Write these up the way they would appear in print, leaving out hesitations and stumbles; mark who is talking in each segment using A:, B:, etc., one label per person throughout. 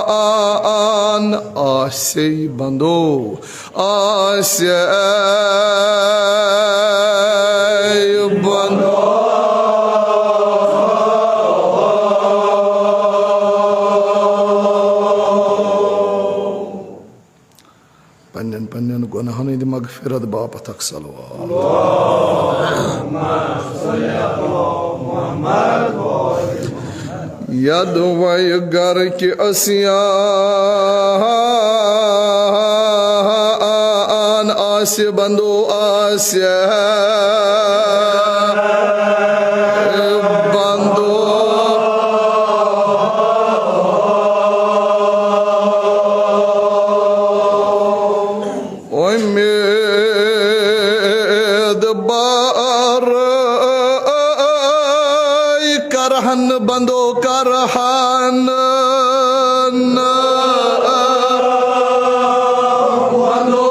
A: Asiyan Asy bando Asy bando Panyan gunahan di magfirat bapatak salawat Allahumma salli ala Muhammad Yadway gar ki asiyan Asy bando Asy बंदो करहन बंदो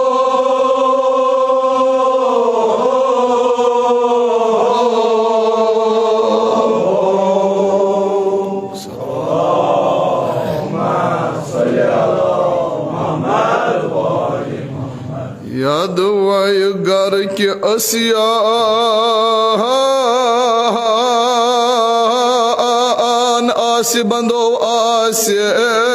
A: यदवय गर के Asiya Asy bando Asy bando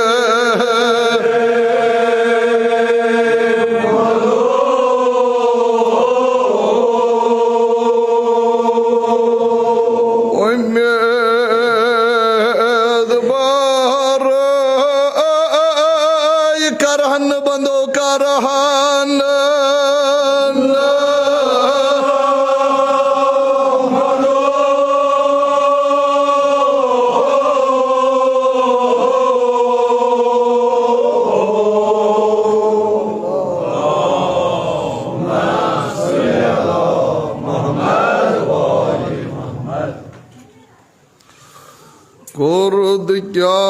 A: kurd kya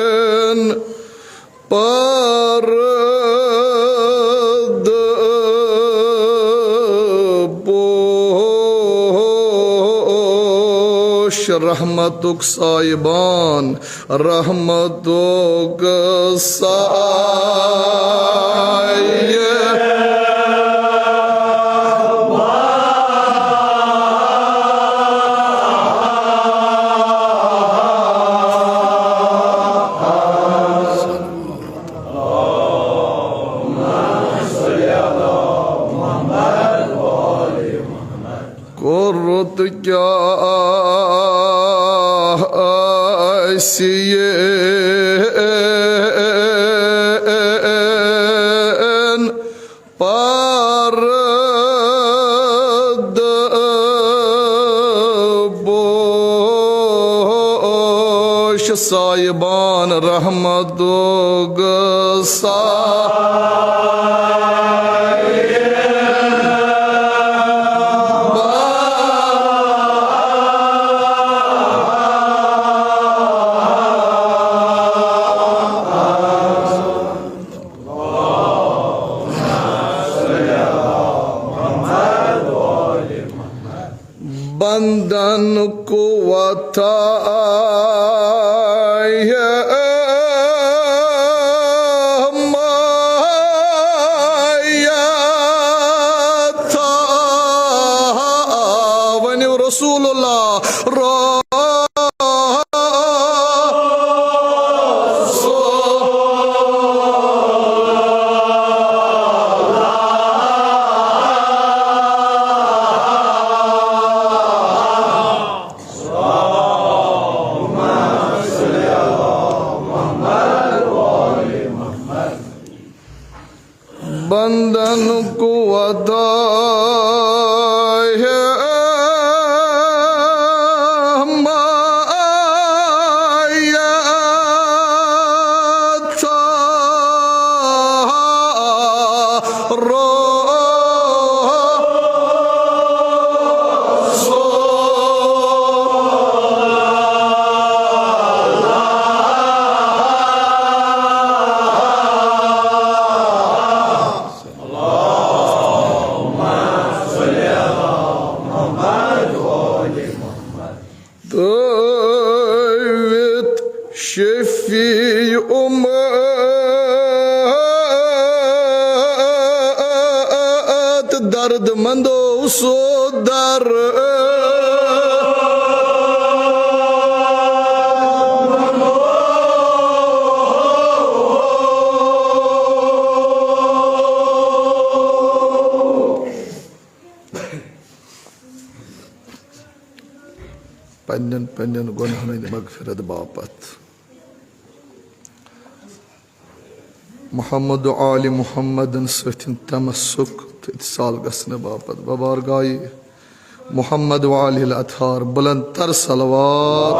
A: asiyen parad boş rahmatuk sahiban rahmatuk kurd kya asiyen parad boş sahiban rahmatuk बंधन को माया था वनी रसूलुल्लाह बंधन को माया था Davet şefi ummat dardmando sodar पन्नन गुनाहों की मगफिरत बापत मोहम्मद आल मोहम्मद सथिन तमस्सुक इत्तिसाल गसन बापत बबारगाई मोहम्मद वालिल अथार बुलंद तर सलवात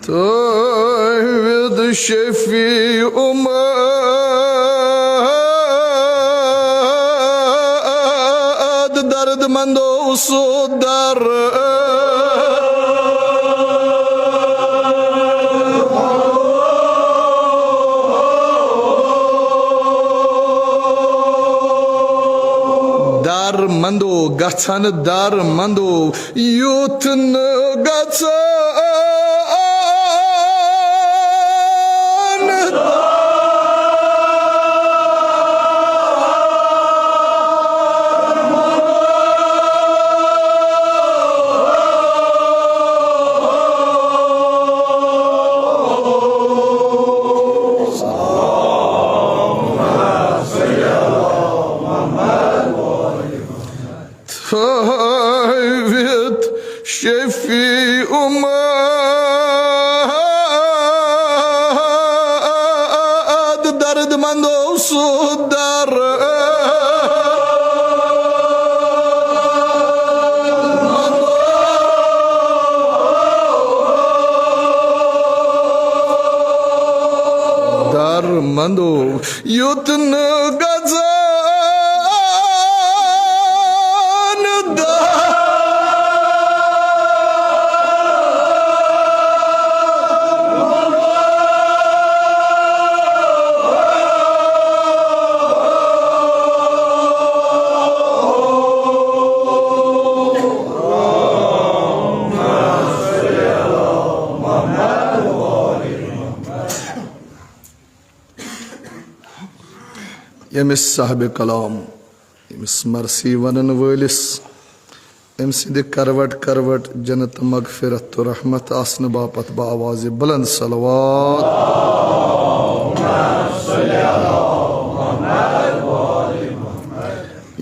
A: तौहीद शफी उम्मत दर्दमंदो उसदर dar mando gachan dar mando yutn gachan Davet şefi ummat dardmando sudar वंदो युतन गजान दा यमिस साहिब कलाम यमिस मरसी वनन वलिस अम सिंद करवट करवट जन्नत मगफिरत तो रहमत आसन बापत बावाज बुलंद सलवात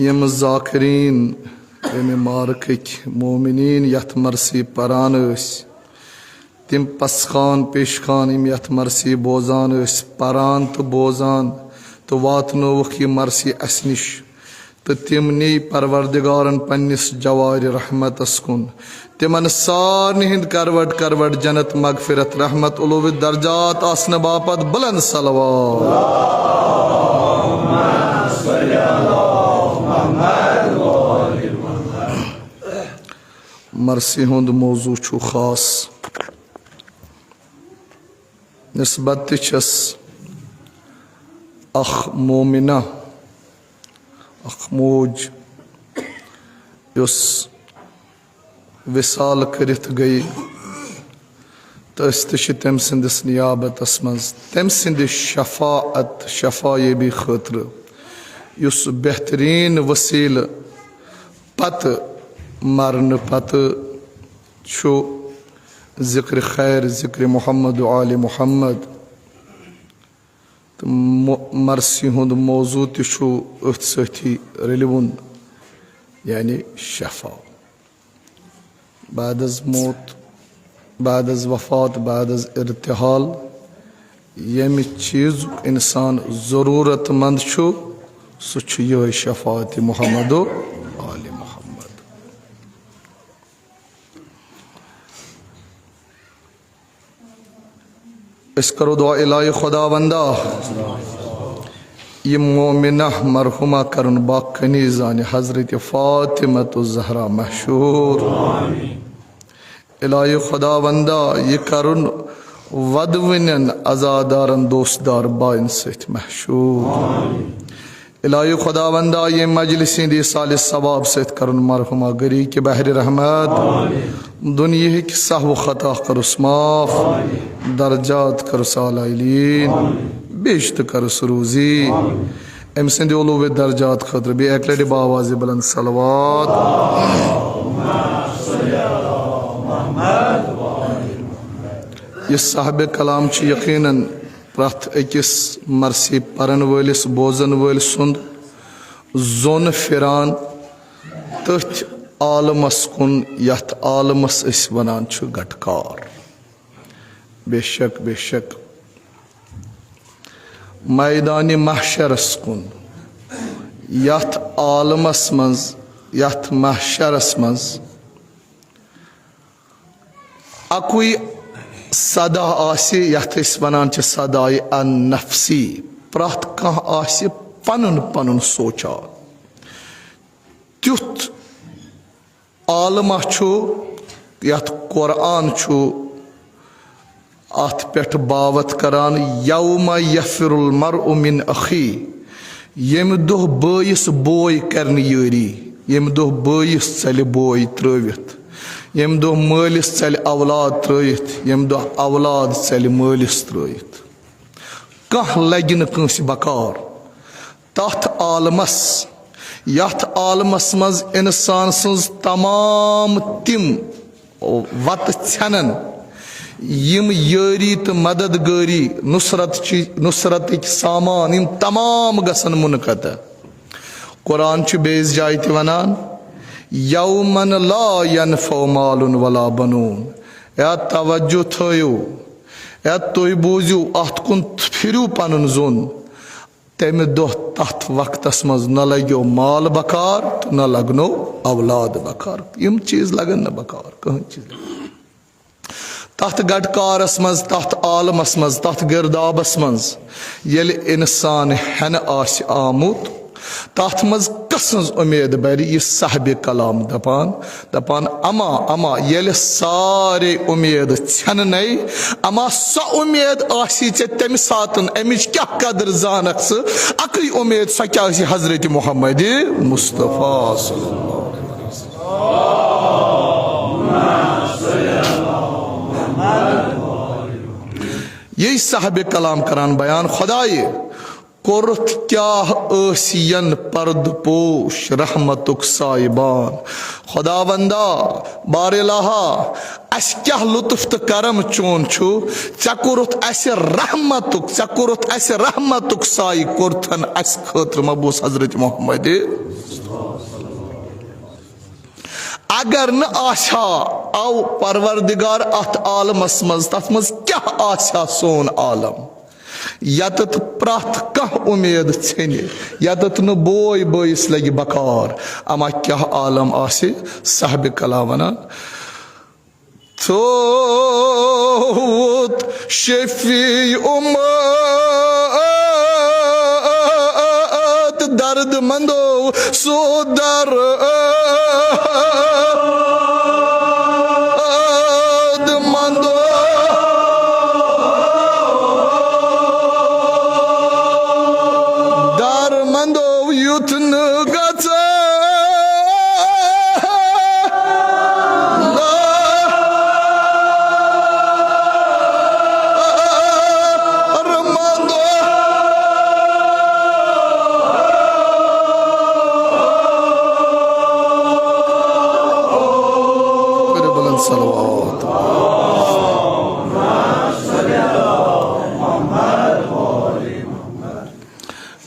A: यम ज़ाकिरीन यम मारक मोमिनीन यथ मरसी परान तिम पसखान पेशखान यम यथ मरसी बोजान परान तो बोजान तो वातनोवख ये मरसी अस निश तो तिम नी परवरदिगारन पन्निस जवार रहमतस कुन तिमन सारनि हिंद करवट करवट जन्नत मगफिरत रहमत उलूव दर्जात आसन बापत बुलंद सलवात मरसी हुंद मौजू छु खास निस्बत छस अख मोमिना अख मौज युस विसाल करित गई तो तम सिंदिस नियाबतस मज तम सिंद शफाअत शफायबी खतर युस बेहतरीन वसील पत मरन पत छु जिक्र खैर जिक्र मोहम्मद आल मोहम्मद तो मरसी हुंद मौजू तु अथ सथी रलिवुन यानी शफा बाद अज मौत बाद अज वफात बाद अज इर्तिहाल यम चीज इंसान जरूरतमंद सह यह शफात मोहम्मद आल मोहम्मद। इस करो दुआ इलाही खुदा बंदा ये मोमिना मरहुमा करन बाकनी जान हजरत फातिमा तो जहरा मशहूर इलाही खुदा बंदा ये करन वदविनन अजादारन दोस्तदार बाइन सथ मशहूर इलाही खुदा बंदा ये मजलिस दी साल सवाब सथ करन मरहुमा गरी के बहर रहमत दुनिया की सहव खता करुस माफ दर्जात करुस आलाइलीन बेश्त करुस रूजी अम सिंद उलूव दर्जात खतर बे एक लटि बावाज बुलंद सलवात ये साहिब कलाम यकीनन प्रथ अकिस मरसी परन वलिस बोजन वल सुंद जोन फिरान तथ आलमस कुन यथ आलमस इस वनान छु गटकार बेशक बेशक मैदान महशरस कुन यथ आलमस मज यथ महशरस मज अकुई सदा आसी यथ इस वनान छु सदाई अन नफ्सी प्रथ कह आसी पनुन पनुन सोचा त्युथ आलमा छु यथ कुरान छु अथ पेट बावत करान यौम यफिरुल मरउ मिन अखी यम दोह बयस बोय करन यारी यम दोह बयस चल बोय त्रवित यम दोह मालिस चल औलाद त्रवित यम दोह औलाद चल मालिस त्रवित कह लग न कंस बकार तथ आलमस यथ आलमस मज इंसान सज तमाम तिम वत छनन यम यारी तो मददगारी नुसरत सामान यम तमाम गसन मुनकत कुरान बेस जाय ति वनान यौमन ला यनफउ मालुन वला बनून या तवज्जो थयो या तुय बूझू अत कुन फिरू पनुन जोन तम दोह तथ वक्तस मज न लगो माल बकार तो न लगनो औलाद बकार यम चीज लगन न बकार कहीं चीज तथ गटकारस मज तथ आलमस मज तथ गिरदाबस मज येल इंसान हन आस आमुत तथ मज कसंज उम्मीद बर यह साहब कलाम दपान अमा अमा येल सारे उम्मीद छन नई अमा सो उम्मीद आसी चे तम सातन अमिच क्या कदर जानक स अकई उम्मीद सो क्या हजरत मोहम्मद मुस्तफा सल्लल्लाहु अलैहि वसल्लम। यही साहब कलाम करान बयान खुदाए कोरत क्या असियन पर्द पोश रहमतुक साइबान खुदावंदा बारिलाहा अस क्या लुत्फ तो करम चोन छु चकुरुत अस रहमतुक साई कुरथन अस खतर मबूस हजरत मोहम्मद अगर न आशा आओ परवरदिगार अत आलमस मज तथ मज क्या आशा सोन आलम यतत प्रथ कह उम्मीद छन यतत न बोय बोयस लगे बकार अमा क्या आलम आसे साहब कला वनान थोत शफी उम्मत दर्द मंदो सो दर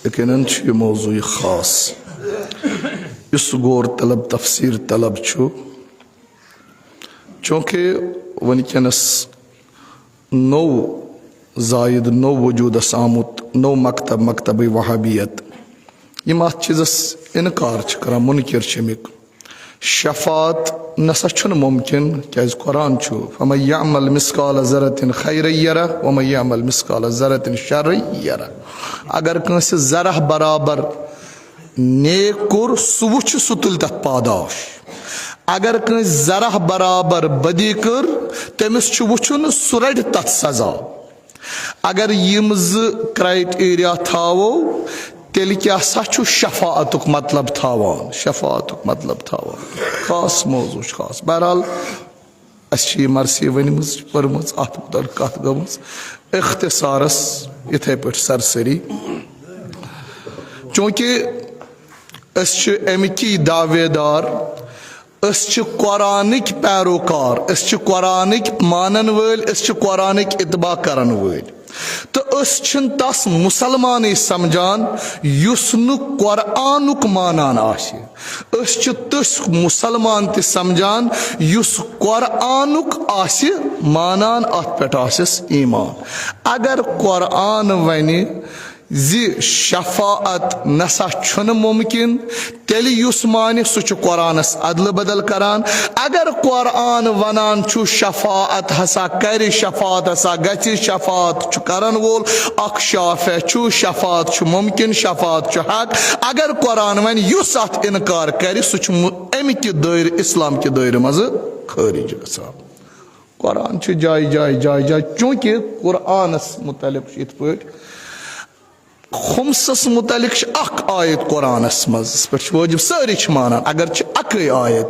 A: यकीनन यह मौजू खास इस गौर तलब तफसीर तलब चूँकि वनकस नौ जायद नौ वजूदस आमुत नौ मकतब वहाबियत यम अत चीज़स इनकार कर मुनकिर अमिक शफात नसा मुमकिन क्या कुरान फमन यअमल मिस्काल ज़र्रतिन खैरन यरह वमन यअमल मिस्काल ज़र्रतिन शर्रन यरह अगर कंस जरह बराबर नेक कोर सह वुच सह तुल तथ पादाश अगर कंस जरह बराबर बदी कर तमिस वुचुन सह रट तथ सजा अगर यम क्राइटेरिया थावो तेल क्या सा शफाअतुक मतलब थावान खास मौजू खास बहरहाल अस मरसी वन पर्म अत मुतल कत गम इख्तिसारस इथे पे सरसरी चूँकि अमिकी दावेदार कुरानिक पैरोकार कुरानिक मानन वल कुरानिक इतबा करन वल तो तस मुसलमान समझान युस नु कुरानुक मानान आशि तस मुसलमान त समझान युस कुरानुक आशि मानान अत पेट आसिस ईमान अगर कुरान वने जी शफाअत नसा छुन मुमकिन तेल युस माने सह कुरानस अदल बदल करान अगर कुरान वनान छु शफाअत हसा कर शफाअत हसा गछि शफाअत छु करन वोल अख शाफे छु शफाअत छु मुमकिन शफाअत छु हक अगर कुरान वन युस अत इनकार कर सह छु अमिक दायरे इस्लाम के दायरे मज खारिज गसान कुरान छु जाय जाय जाय जाय चूँकि कुरानस मुतलिक इत पट खुमसस मुतलिक आयत कुरानस मज पे वाजिब सारी मानान अगर अक आयत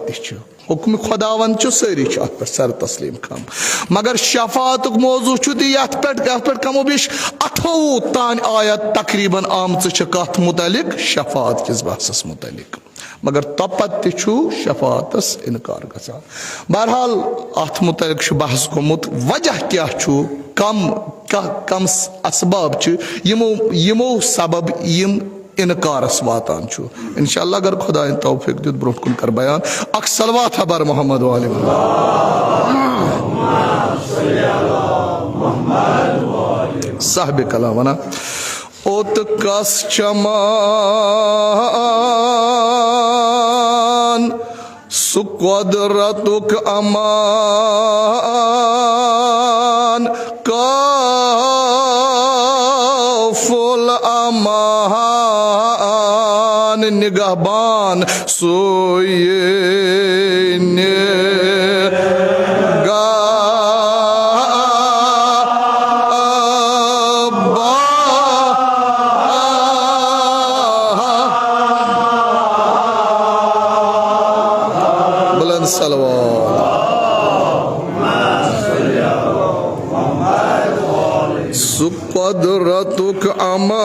A: हुक्म खुदावन सारी अत पे सर तस्लीम खम मगर शफाअतुक मौजू पे कमो बेश 28 तान आयत तकरीबन आम कत मुतलिक शफाअत किस बहसस मुतलिक मगर तपत शफाअतस इनकार गसान बहरहाल अत मुतलिक बहस गोमुत वजह क्या कम असबाब यमो सबब यम इनकारस वातान इंशाअल्लाह अगर खुदा तौफीक दुत ब्रोह कुन कर बयान अख सलवात बर मोहम्मद वाले साहब कलाम वना ओत कस चमान सु कुदरतुक अमान काफुल अमान निगहबान सोये कुदरतुक अमान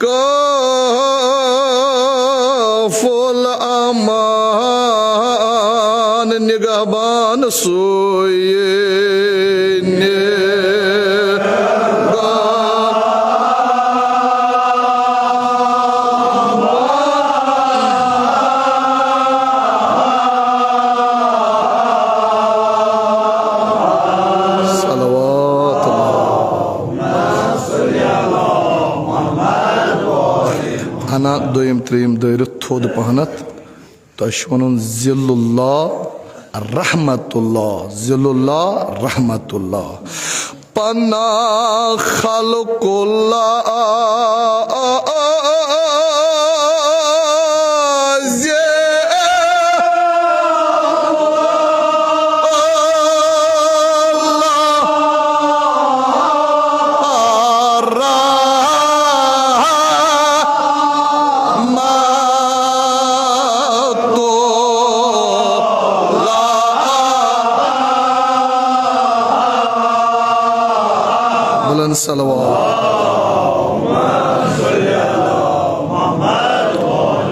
A: काफुल अमान निगहबान सोये ana doyum treyim dayru thod pahanat tashwanun zillullah rahmatullah zillullah rahmatullah pana khalqullah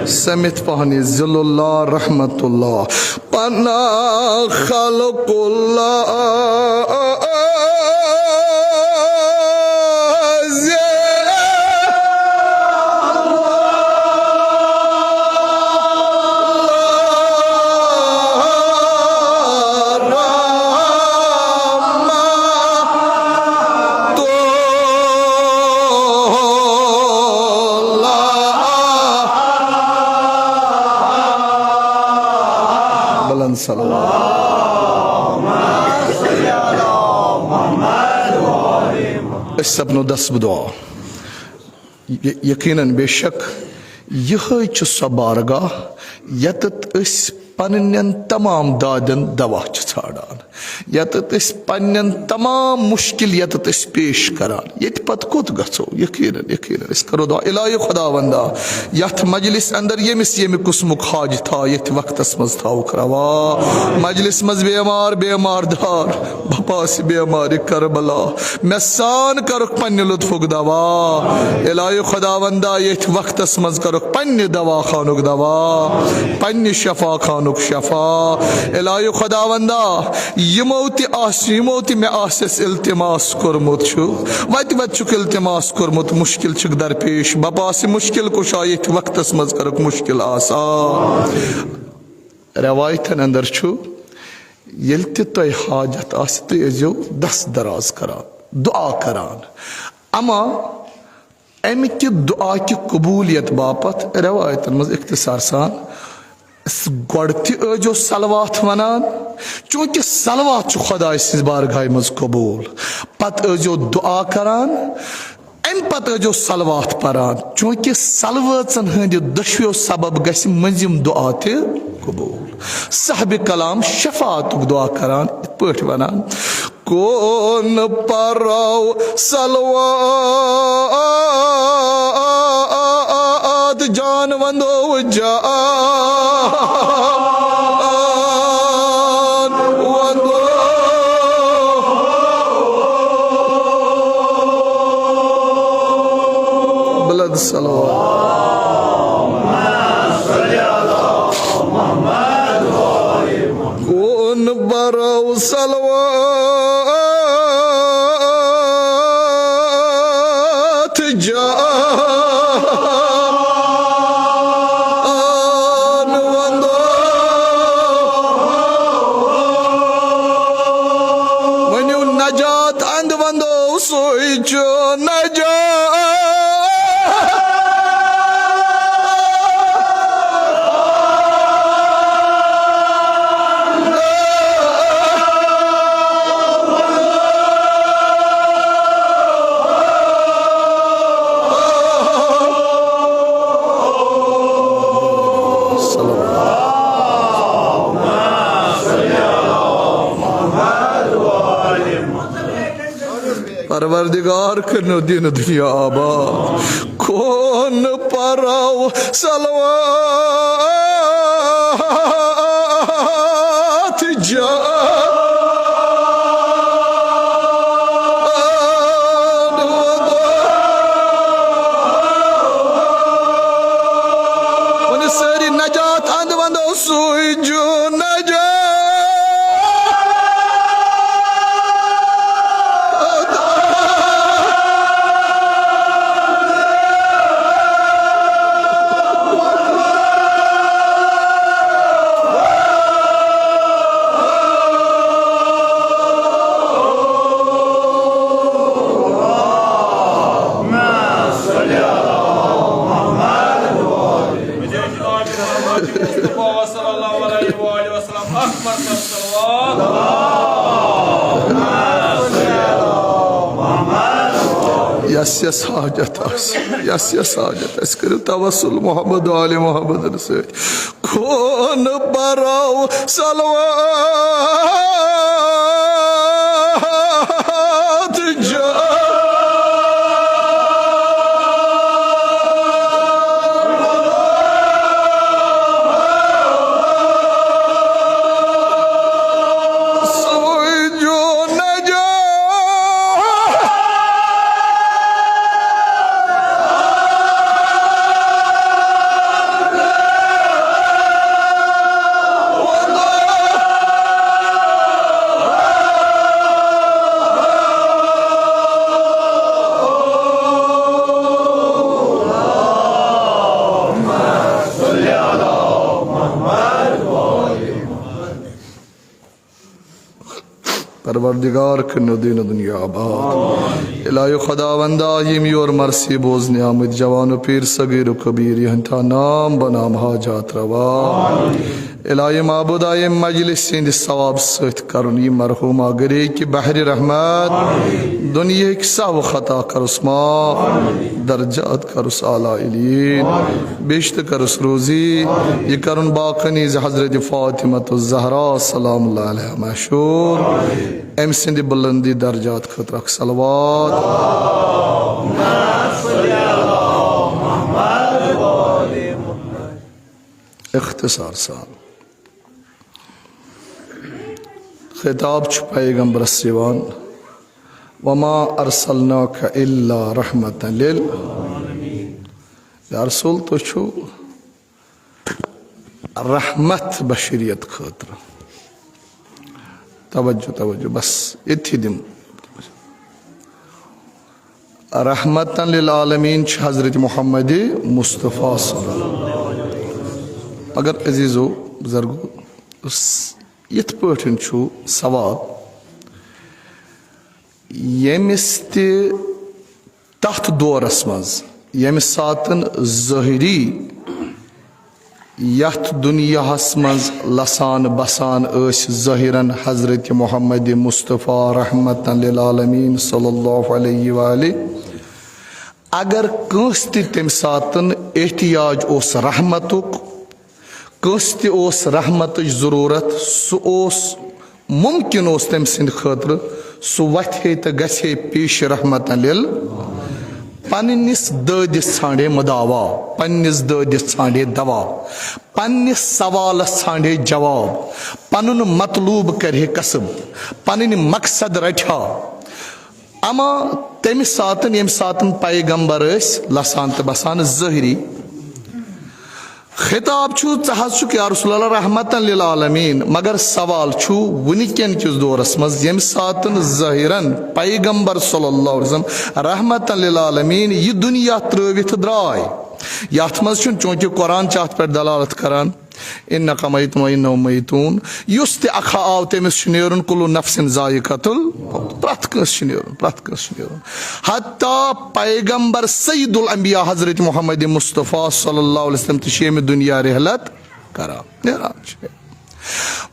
A: Samit pahani zillullah rahmatullah pana khalqullah सबनो दस दुआ यकीनन बेशक यह सबारगाह यतत पन्न तमाम दादन दवा छाड़ान यतत पन्न तमाम मुश्किल यतत पेश करान यत पत कोत गो यकीनन यकीनन करो दुआ इलाही खुदावंदा यथ मजलिस अंदर यमिस यमि कुस्मुक हाज था यथ वक्तस मज थाव रवा मजलिस मज बेमार बेमार दार बपास बेमार करबला मैं सान करुक पन्ने लुत्फुक दवा इलाही खुदावंदा यथ वक्तस मज करुक पन्ने दवा खानुक दवा पन्ने शफा खानुक शफा इलाही खुदावंदा यमोति मे आसस इल्तिमास कोरमुत वत वत इल्तिमास कोरमुत मुश्किल दरपेश बपास मुश्किल कुशा यथ वक्तस मज करुक मुश्किल आसा रवायतन अंदर ये तुम हाजत आजो दस दराज करान दुआ करान अमा अमिक दुआ की कबूलियत बापत रवायतन मज इख्तिसार सान गो सलवात वनान चूंकि सलवात खुदाय सिज बारगाह मज कबूल पत दुआ करान अम पत सलवात परान चूंकि सलवाचन हंद दशो सबब गस मजिम दुआ त कबूल साहब कलाम शफातुक दुआ करान इत पठ वनान कौन पराव सलवात जान वंदो कौन बराव सलवात जान वंदो वनु नजात अंद वंदो सोई जो नजात परवरदिगार करनो दिन दुनिया आबाद कौन पराव सलवात जा सारी नजात अंद बंदो सुई जो Yes, hajat as. Yes, hajat as. Karo tawassul Muhammad Ali Muhammad Rasul. Kaun barau salawat ja. परवरदिगार करनो दिन दुनिया आबाद इलाही खुदावंदा यमी और मरसी बोझ नियामत जवान पीर सगीर कबीर यहंता नाम बनाम हाजात रवा इलाही माबूदा ये मजलिस सिंध सवाब सत करुन ये मरहुमा गरे की बहर रहमत दुनिया की सब खता करुस माफ दर्जात करुस आला इलीन बेशत करुस रोजी ये करुन बाकनी हजरत फातिमा ज़हरा सलामुल्लाह अलैहा मशहूर एम सिंध बुलंदी दर्जात खतरक सलवात इख्तिसार सान खिताब पैगंबर सिवान वमा अरसलनाका इल्ला रहमतन लिल या रसूल तो छो रहमत बशरियत खतर तवज्जो तवज्जो बस इत्थी दिम रहमतन लिल आलमीन हजरत मोहम्मद मुस्तफ़ा मगर अजीज़ो बुजुर्गो यथ पठन छु सवाल यमिस ते तथ दौरस मज यमिस सातन ज़ाहिरी यथ दुनियाहस मज लसान बसान ज़ाहिरन हजरत मोहम्मद मुस्तफ़ा रहमतन लिल आलमीन सल्लल्लाहु अलैहि वआलैहि अगर कंस तम सातन एहतियाज ओस रहमतुक कंस ओस रहमत ज़रूरत सह मुमकिन ओस तम सिंद खतर सह वथे तो गहे पेश रहमतन लिल पन्निस ददिस छांडे मदावा पन्निस ददिस छांडे दवा पन्निस सवालस छांडे जवाब पनुन मतलूब करे कसब पन्न मकसद रटा अमा तमि सातन यम सातन पैगंबर लसान तो बसान ज़ाहिरी खिताब छु या रसूलल्लाह रहमतन लिल आलमीन मगर सवाल छु वनिकन किस दौरस मज यम सातन ज़ाहिरन पैगंबर सल्लल्लाहु अलैहि वसल्लम रहमतन लिल आलमीन यह दुनिया त्रवित द्राय यथ मज चूंकि कुरान अत पे दलालत करान इन्नका मैतुन व इन्नहुम मैतून युस ते अखा आव तमिस नेरुन कुल्लु नफ्सिन ज़ायक़तुल प्रत कस नेरुन हत्ता पैगंबर सय्यदुल अंबिया हजरत मोहम्मद मुस्तफ़ा सल्लल्लाहु अलैहि वसल्लम तशेम दुनिया रहलत करा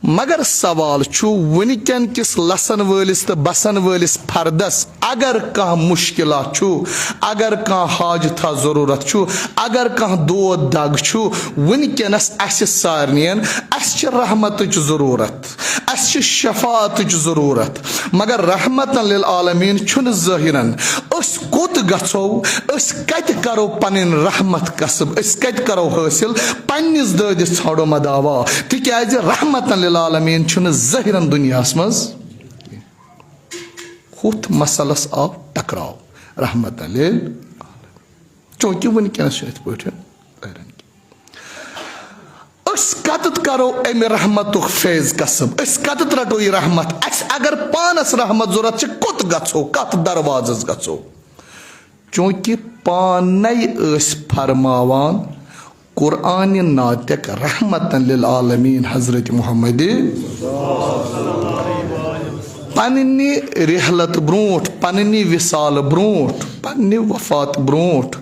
A: मगर सवाल छु वनिकन किस लसन वलिस तो बसन वलिस फर्दस अगर कह मुश्किल छु अगर कह हाजत जरूरत छु अगर कह दोद दग छु वनिकनस अस सारनियन अस रहमत जरूरत अस शफात जरूरत मगर रहमत लिल आलमीन छुन ज़ाहिरन अस कोत गछो अस कत करो पनिन रहमत कसब अस कत करो हासिल पन्निस ददिस छाड़ो मदावा तिक्याज रहमत लिल आलमीन छुन ज़ाहिरन दुनियास मज हुत मसलस आव टकराव रहमत लिल चूंकि वनकस कत करो अमि रहमत फैज कसब कत रटो यह रहमत अगर पानस रहमत जरूरत कोत गो कत दरवाजस गो चूंकि पाने फरमावान कुरान नातिक रहमत लिल आलमीन हजरत मोहम्मद पन्नी रिहलत ब्रोट पन्नी विसाल ब्रोट पन्नी वफात ब्रोट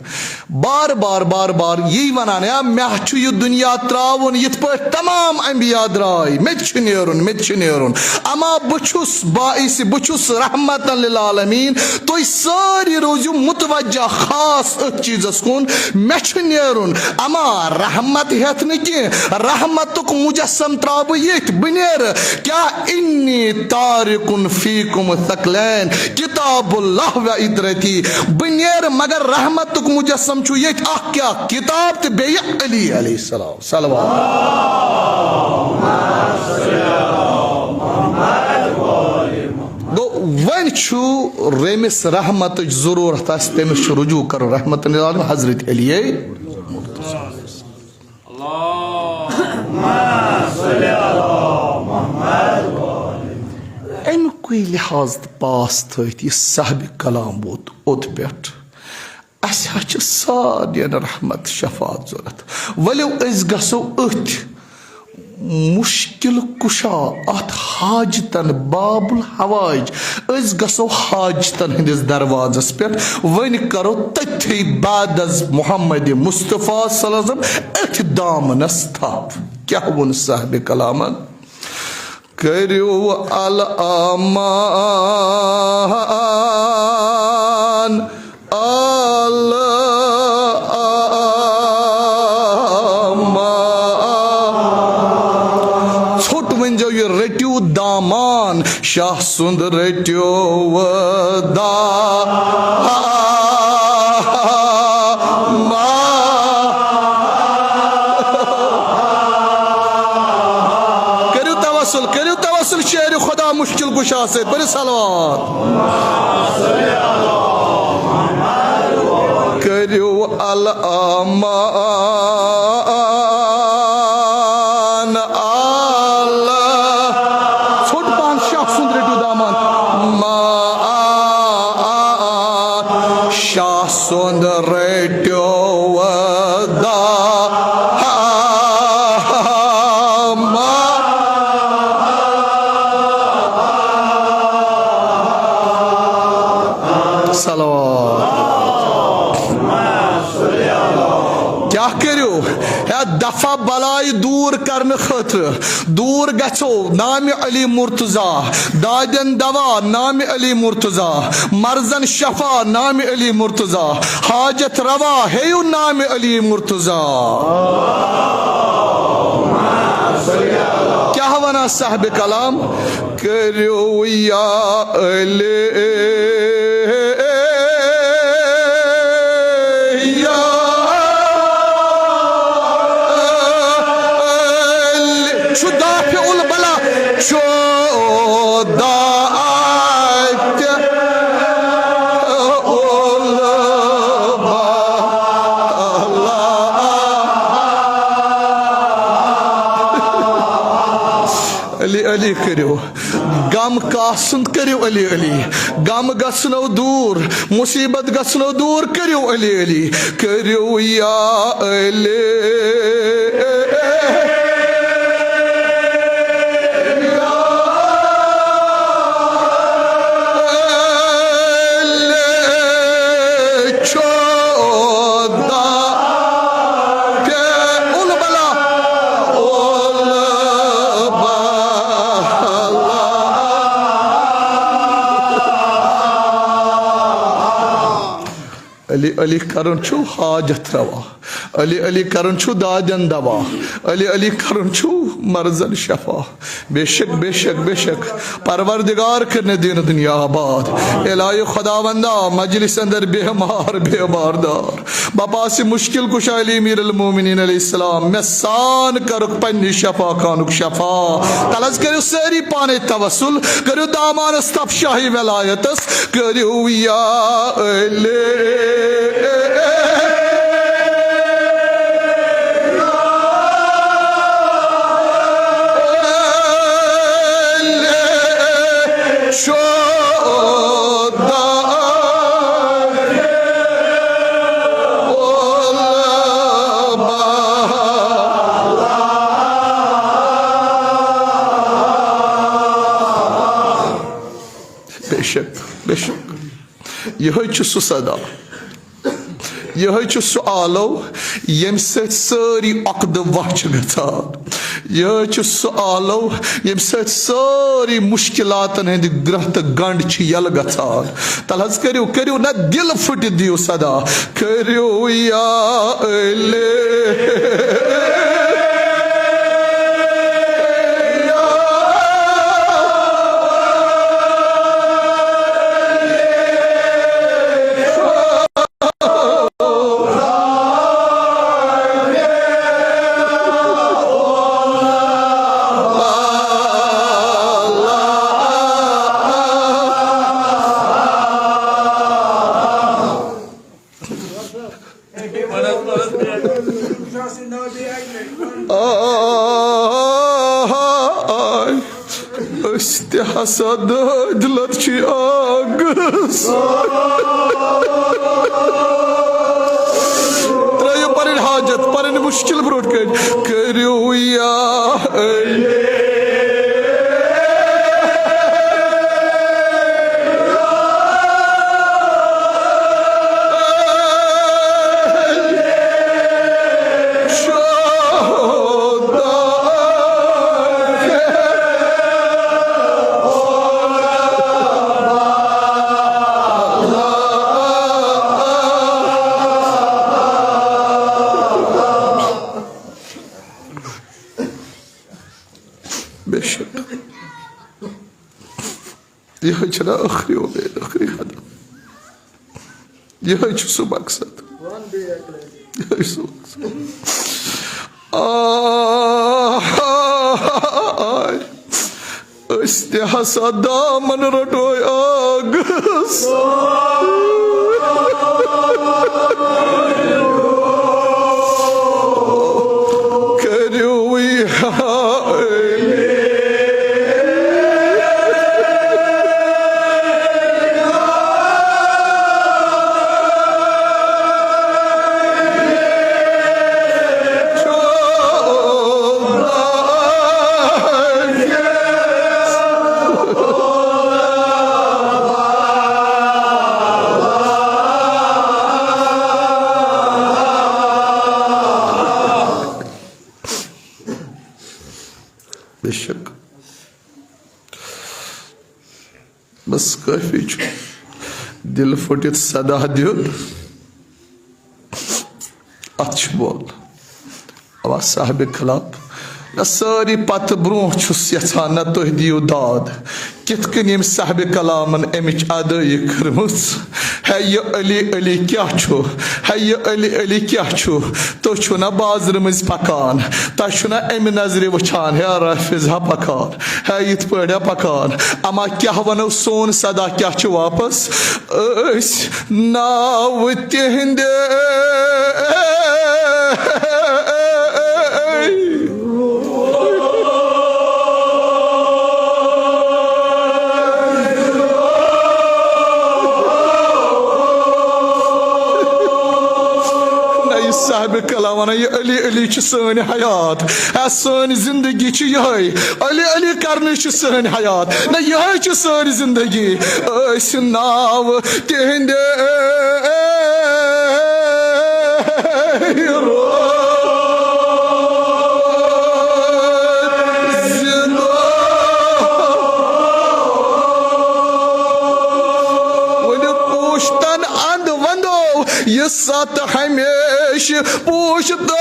A: बार बार बार बार यही वनान मे यह दुनिया त्रावन यथ पे तमाम अंबिया द्राय मे नेरुन अमा बहुस बाइस बहुस रहमत लिल आलमीन तुम सारी रोजू मुतवज्जा खास अथ चीजस कुन मे नेरुन अमा रहमत हेत न कह रहमतुक मुजस्सम त्राव ये बनेर क्या इन्नी तारिकुन फीकुम थकलैन किताबुल्लाह व इतरती बनेर मगर रहमतुक मुजस्सम छु ये क्या किताब तो बे अली अलैहिस्सलाम सल्लल्लाहु गो वन छु रेमिस रहमत जरूरत तमिस रुजू करो रहमत हजरत अली अमुक लिहाज पास थत यह साहब कलाम वोत ओत पे सारियन रहमत शफात जरूरत वलो गो अथ मुश्किल कुशा अत हाजतन बाबुल हवाज गो हाजतन हंदिस दरवाजस पे वन करो तथी बाद मोहम्मद मुस्तफ़ा सल्लल्लाहु अलैहि वसल्लम अथ दामनस थप क्या वोन साहब कलामन करो अल आमान छोट वन जो ये रट्यू दामान शाह सुंद रट्यो दा करो तवसल शेर खुदा मुश्किल कुशा से बड़े सलवात करो अल आमान छोट पान शाह सुंदर दामान शाह सुंदर दा क्या करो दफा बलाई दूर करने खतर दूर गो नाम अली मुर्तजा दादन दवा नाम अली मुर्तजा मर्जन शफा नाम अली मुर्तजा हाजत रवा है नाम अली मुर्तजा क्या वना साहब कलाम करो या अली अली अली करो गम कासुंद करो अली अली गम गसनो दूर मुसीबत गसनो दूर करो अली अली करो या अली अली अली करन छु हाजत रवा अली अली करन छु दादन दवा अली अली करन छु मर्जन शफा बेशक बेशक बेशक परवरदिगार करने दिन दुनिया आबाद इलाही खुदावंदा मजलिस अंदर बेहमार बेमारदार बाबा से मुश्किल कुशा अली मीर अल मोमिनीन अलैहिस्सलाम मैं सान करुक पन्नी शफा खानुक शफा तलस करो सारी पाने तवसुल करो दामान शाही वलायतस करो या अले बेशक बेशक यह सदा यह आलो यम सारी अकद वह गसान यह आलो यम सारी मुश्किलातन हंद ग्रह तो गंड यल गसान तल करो करो ना दिल फुट दियो सदा करो या अले हसद दिलत आगस त्रयो पर हाजत पर मुश्किल ब्रोट करो या बेशक यह आखिरी उम्मीद आखिरी हदफ यह सो मकसद हसा दामन रटो आगस करो बेशक बस काफी दिल फुटित सदा दिल अच बोल अब साहब खिलाफ न सारी पत ब्रोह यहान न तुह दियो दाद कित कन साहब कलामन अमिच अदाई कर्म है ये अली अली क्या है ये अली अली क्या तुह ना बाजार मज पकान तुम अम नजर वुचान है राफिज हा पकान है इत पे पकान अमा क्या वनो सोन सदा क्या वापस नाव तिहंद साहब कलाम ये अली अली सन हयात सन जिंदगी यही अली अली करने सन हयात न यह सन जिंदगी नाव तिहंद ये सत हमेशा पूछता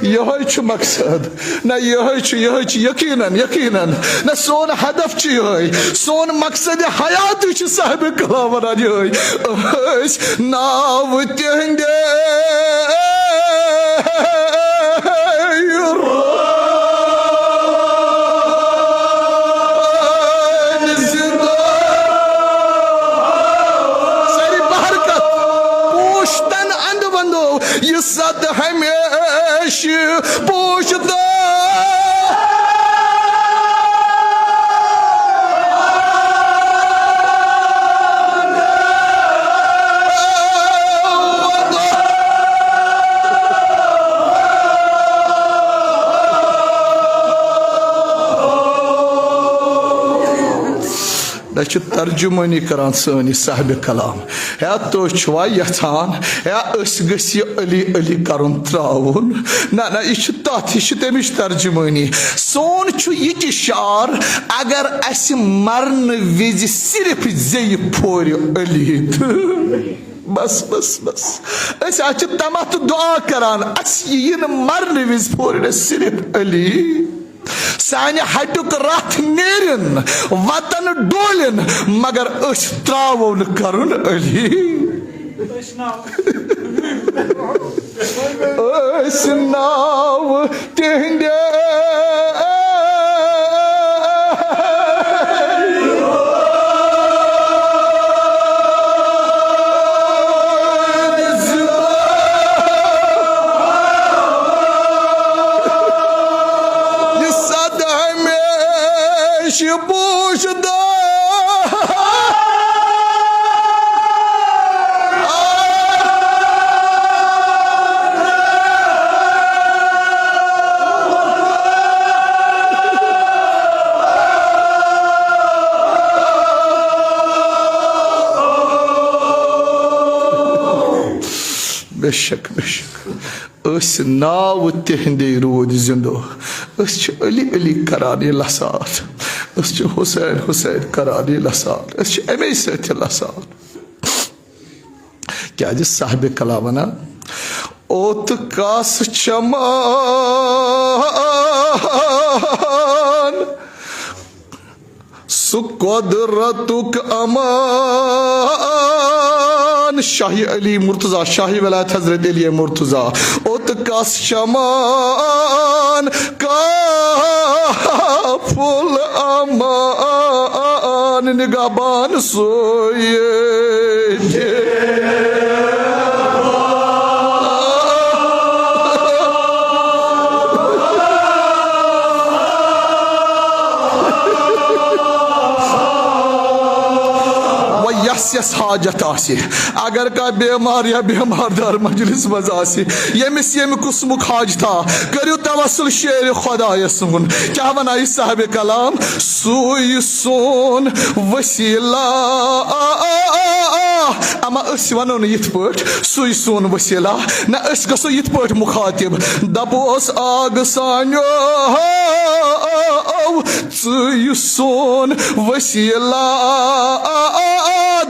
A: यह मकसद ना यह यकीनन यकीनन ना सोन हदफ यह सोन मकसद हयात साहिब कलाम वनान यह नाव तिहंदे सारी बहरकत पूछतन अंद बंदो ये सद हमेशा पूछता तर्जुमानी करान सानी साहिब कलाम या तो छुआ यथान या गसी अली अली करुन त्राउन ना ना यह तथ यह तमिश तर्जुमानी सोन यह शार अगर अस मरन विज सिर्फ जे फोर अली बस बस बस अस तमत दुआ करान अस मरन विज फोर सिर्फ अली साने हटुक रथ नेरन वतन डोलन मगर त्रावो न करुन अली नाव तिहंदे पूछता बेशक नाव तिहंदे रूद जिंदो अली अली करान लसात हुसैन हुसैन करान लसात अमे सत लसात क्या साहिब कलाम वनान ओत कास चमान सु कुदरतुक अमान शाही अली मुर्तजा शाही वलायत हजरत अली मुर्तजा ओत कास चमान का फुल अमान निगाबान सोये यस हाजत आसी अगर का बेमार या बेमारदार मजलिस मज आसी यमिस यम कुस्मुक हाजता करियो तवस्सुल शेर खुदाय सुन क्या वना साहिब कलाम सुई सोन वसीला अमा वनो न यथ पट सुई सोन वसीला न गसो यथ पट मुखातिब दपोस आग सान्यो सुई सोन वसीला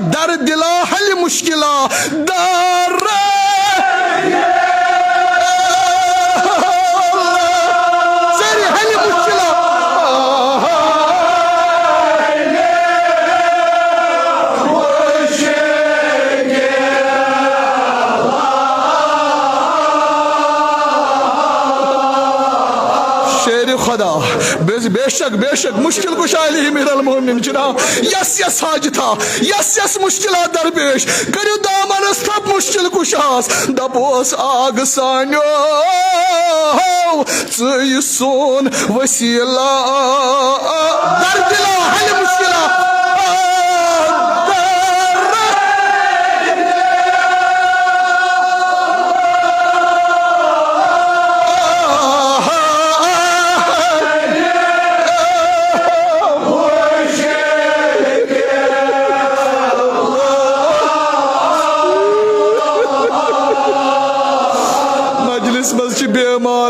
A: दर दिला हल मुश्किला दर सारी हल मुश्किला शेर खुदा बेशक बेशक मुश्किल कुशा अली मीरल मोमिन जनाब यस यस हाजता यस मुश्किल दरपेश करियो दामनस थप मुश्किल कुशास दपोस आग सान्यो य सोन वसीला दर दिला हल मुश्किला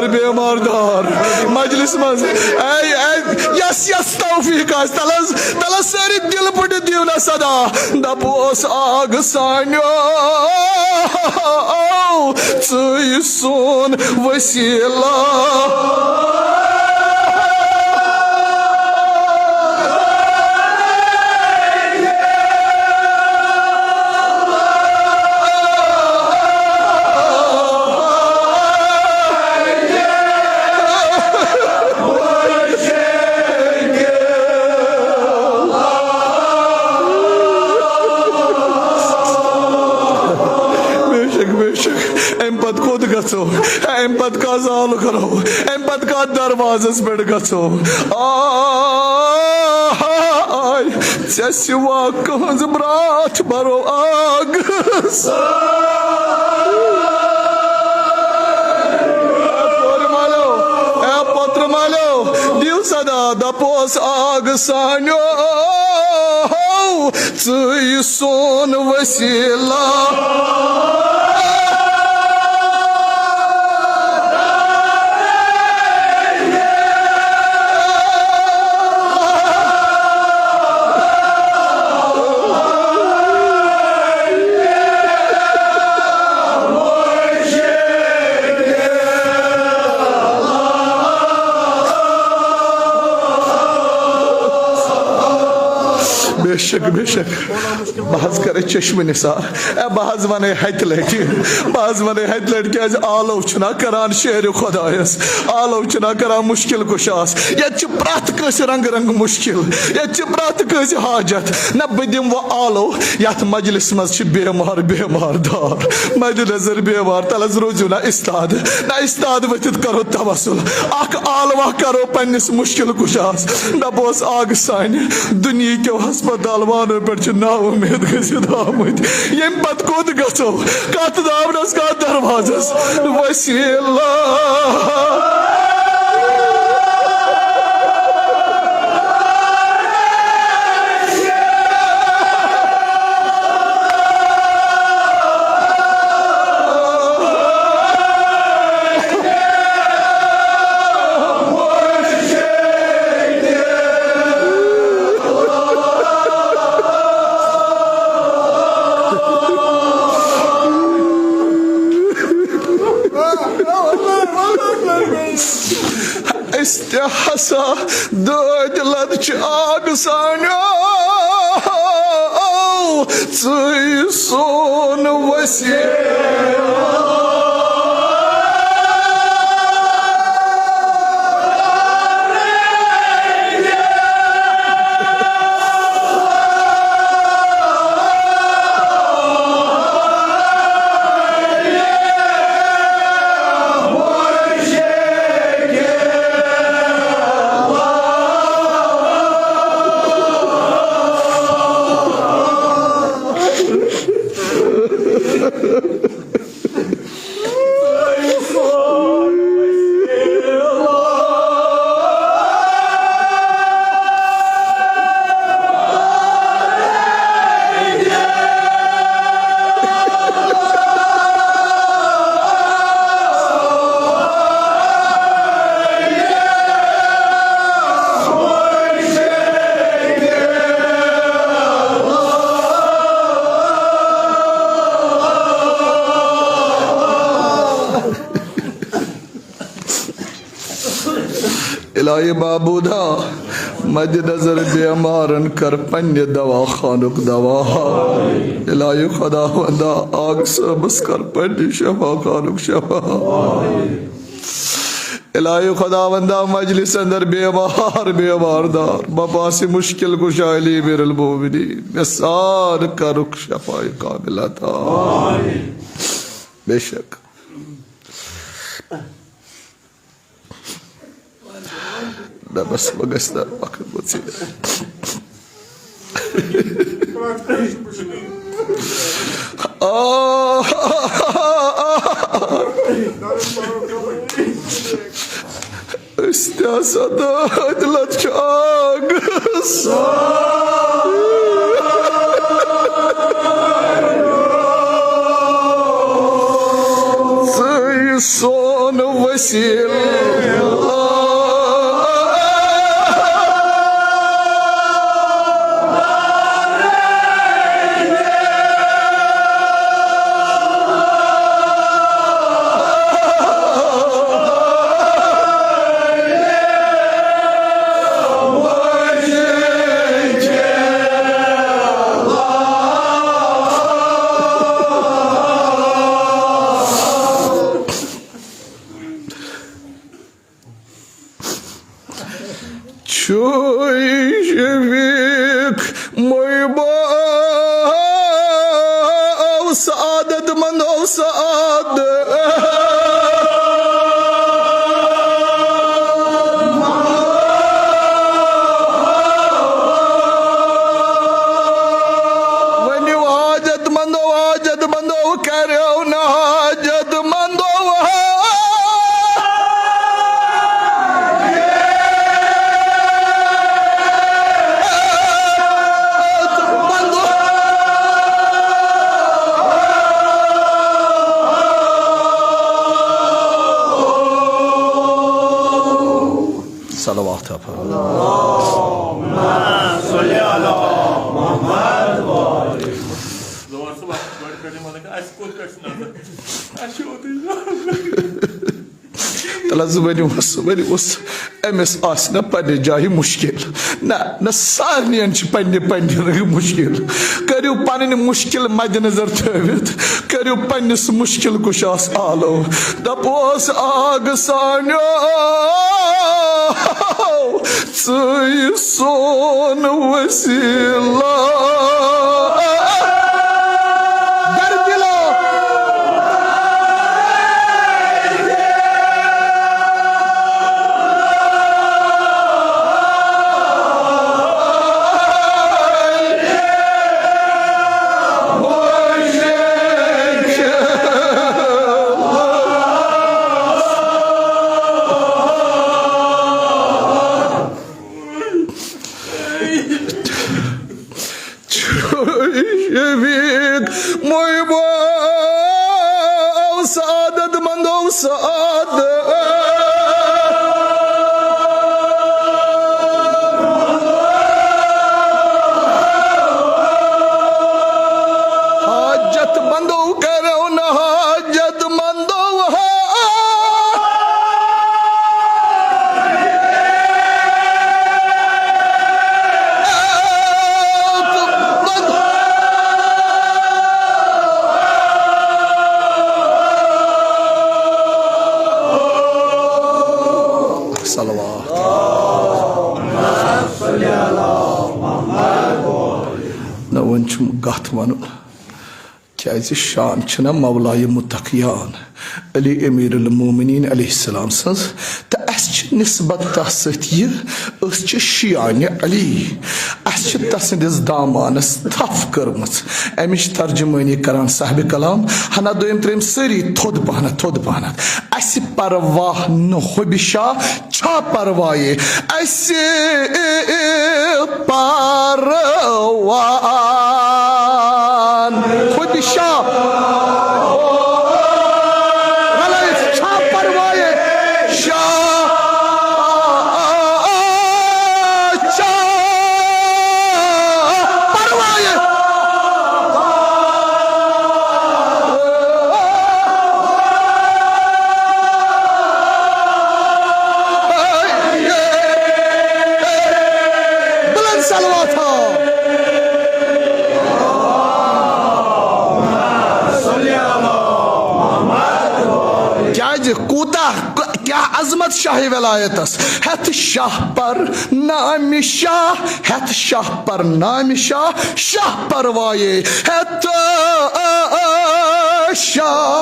A: बेमार दार मजलिस मज यस यस तौफीक तल सारी दिल पट दिव ना सदा दपोस आग सान्यो च सोन वसीला अम पत का जाल करो अम पत का दरवाजस पे गो सिवा कहज ब्राथ बरो आग पत्र मालो दिव सदा दपोस आग सान्यो च सोन वसीला बेशक बेशक बहज करे चश्म निसार बहज वन हत लट बहज वन हत लट क्या आलो छना करान शेर खुदायस आलो छना करान मुश्किल कुशास ये प्रत कस रंग रंग मुश्किल ये प्रत कस हाजत न बदिम वो आलो यथ मजलिस मज बेमार बेमार दार मद नजर बेमार तलस रोजू ना इस्ताद वथित करो तवसुल अख आलवा करो पन्निस मुश्किल कुशास दपोस आग सान दुनिया के हस्पताल वालों पे ना उम्मीद गसित आमुत यम पत कोद गो कत दावनस का दरवाजस वसीला हसा दद लद आग सान्यो च सोन वसीला इलाही बाबूदा मद नजर बेमारन कर पन्य दवा खानुक दवा इलाही खुदा वंदा आग सबस कर पन्य शफा खानुक शफा इलाही खुदा वंदा मजलिस अंदर बेमार बेमारदार बपासी मुश्किल कुशाली बिरल मोमिनी निसार करुक शफा काबिलता बेशक बस बगस्तर वक्त बची इस्तेसदा दिलत चाग सोन वसीला سعد ونیو حاجت مندو کریو نہ حاجت مندو सलवात अमिस ना पन्ने जाय मुश्किल ना सारन पन्ने मुश्किल करू पन्न मुश्किल मद्देनजर थवित करू पन्निस मुश्किल कुशास आलो दपोस आग सान्यो य सोन वसीला गत वन क्या शान छना मौलाय मुतकियान अली अमीरुल मोमिनीन अलैहिस्सलाम सन्स तो निस्बत तस सत शियान अली तसंदिस दामानस थफ कर्म अमिश तर्जुमानी करान साहिब कलाम हना दोयम त्रेम सारी थोद पहनत अस परवाह न होबिशा छा परवाये अस परवाह होबिशा क्या अजमत शाही वलायतस हथ शाह पर नाम शाह हथ शाह पर नाम शाह शाह परवाये हथ शाह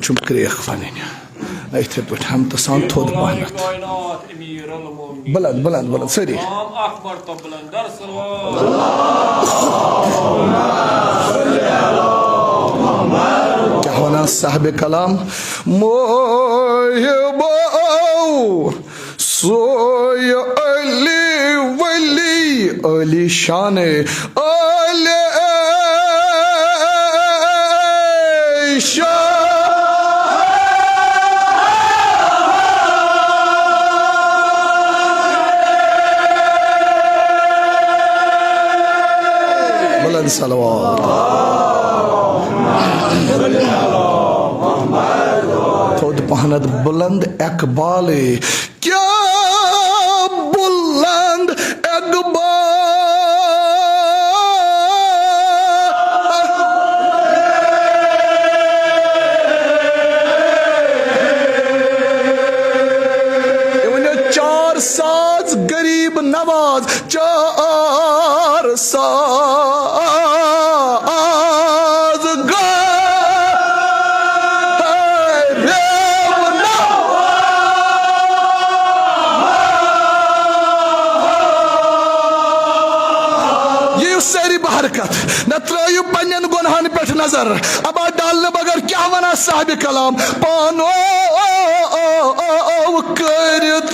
A: चुम क्रेख वन इथे पे हम तो सान थोद पहनत बुलंद बुलंद बुलंद सरी क्या होना साहिब कलाम मोहबो सोय अली वली अली शान अली शान सलवात। थोद पहनत बुलंद इकबाले, क्या बुलंद इकबाल। चार साज गरीब नवाज, चार साज ये सारी बहरकत न त्रो पन्न गुनहन पे नजर। अब डालने बगैर क्या वना साहिब कलाम, पानो करत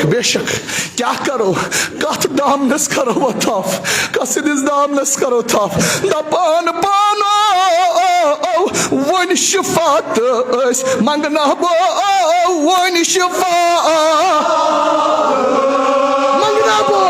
A: बेशक क्या करो, कथ दामनस करो वो थफ, कसिदिस दामनस करो थफ। दपान पानो वन शिफात मंगना बो वन शिफा मंगना बो।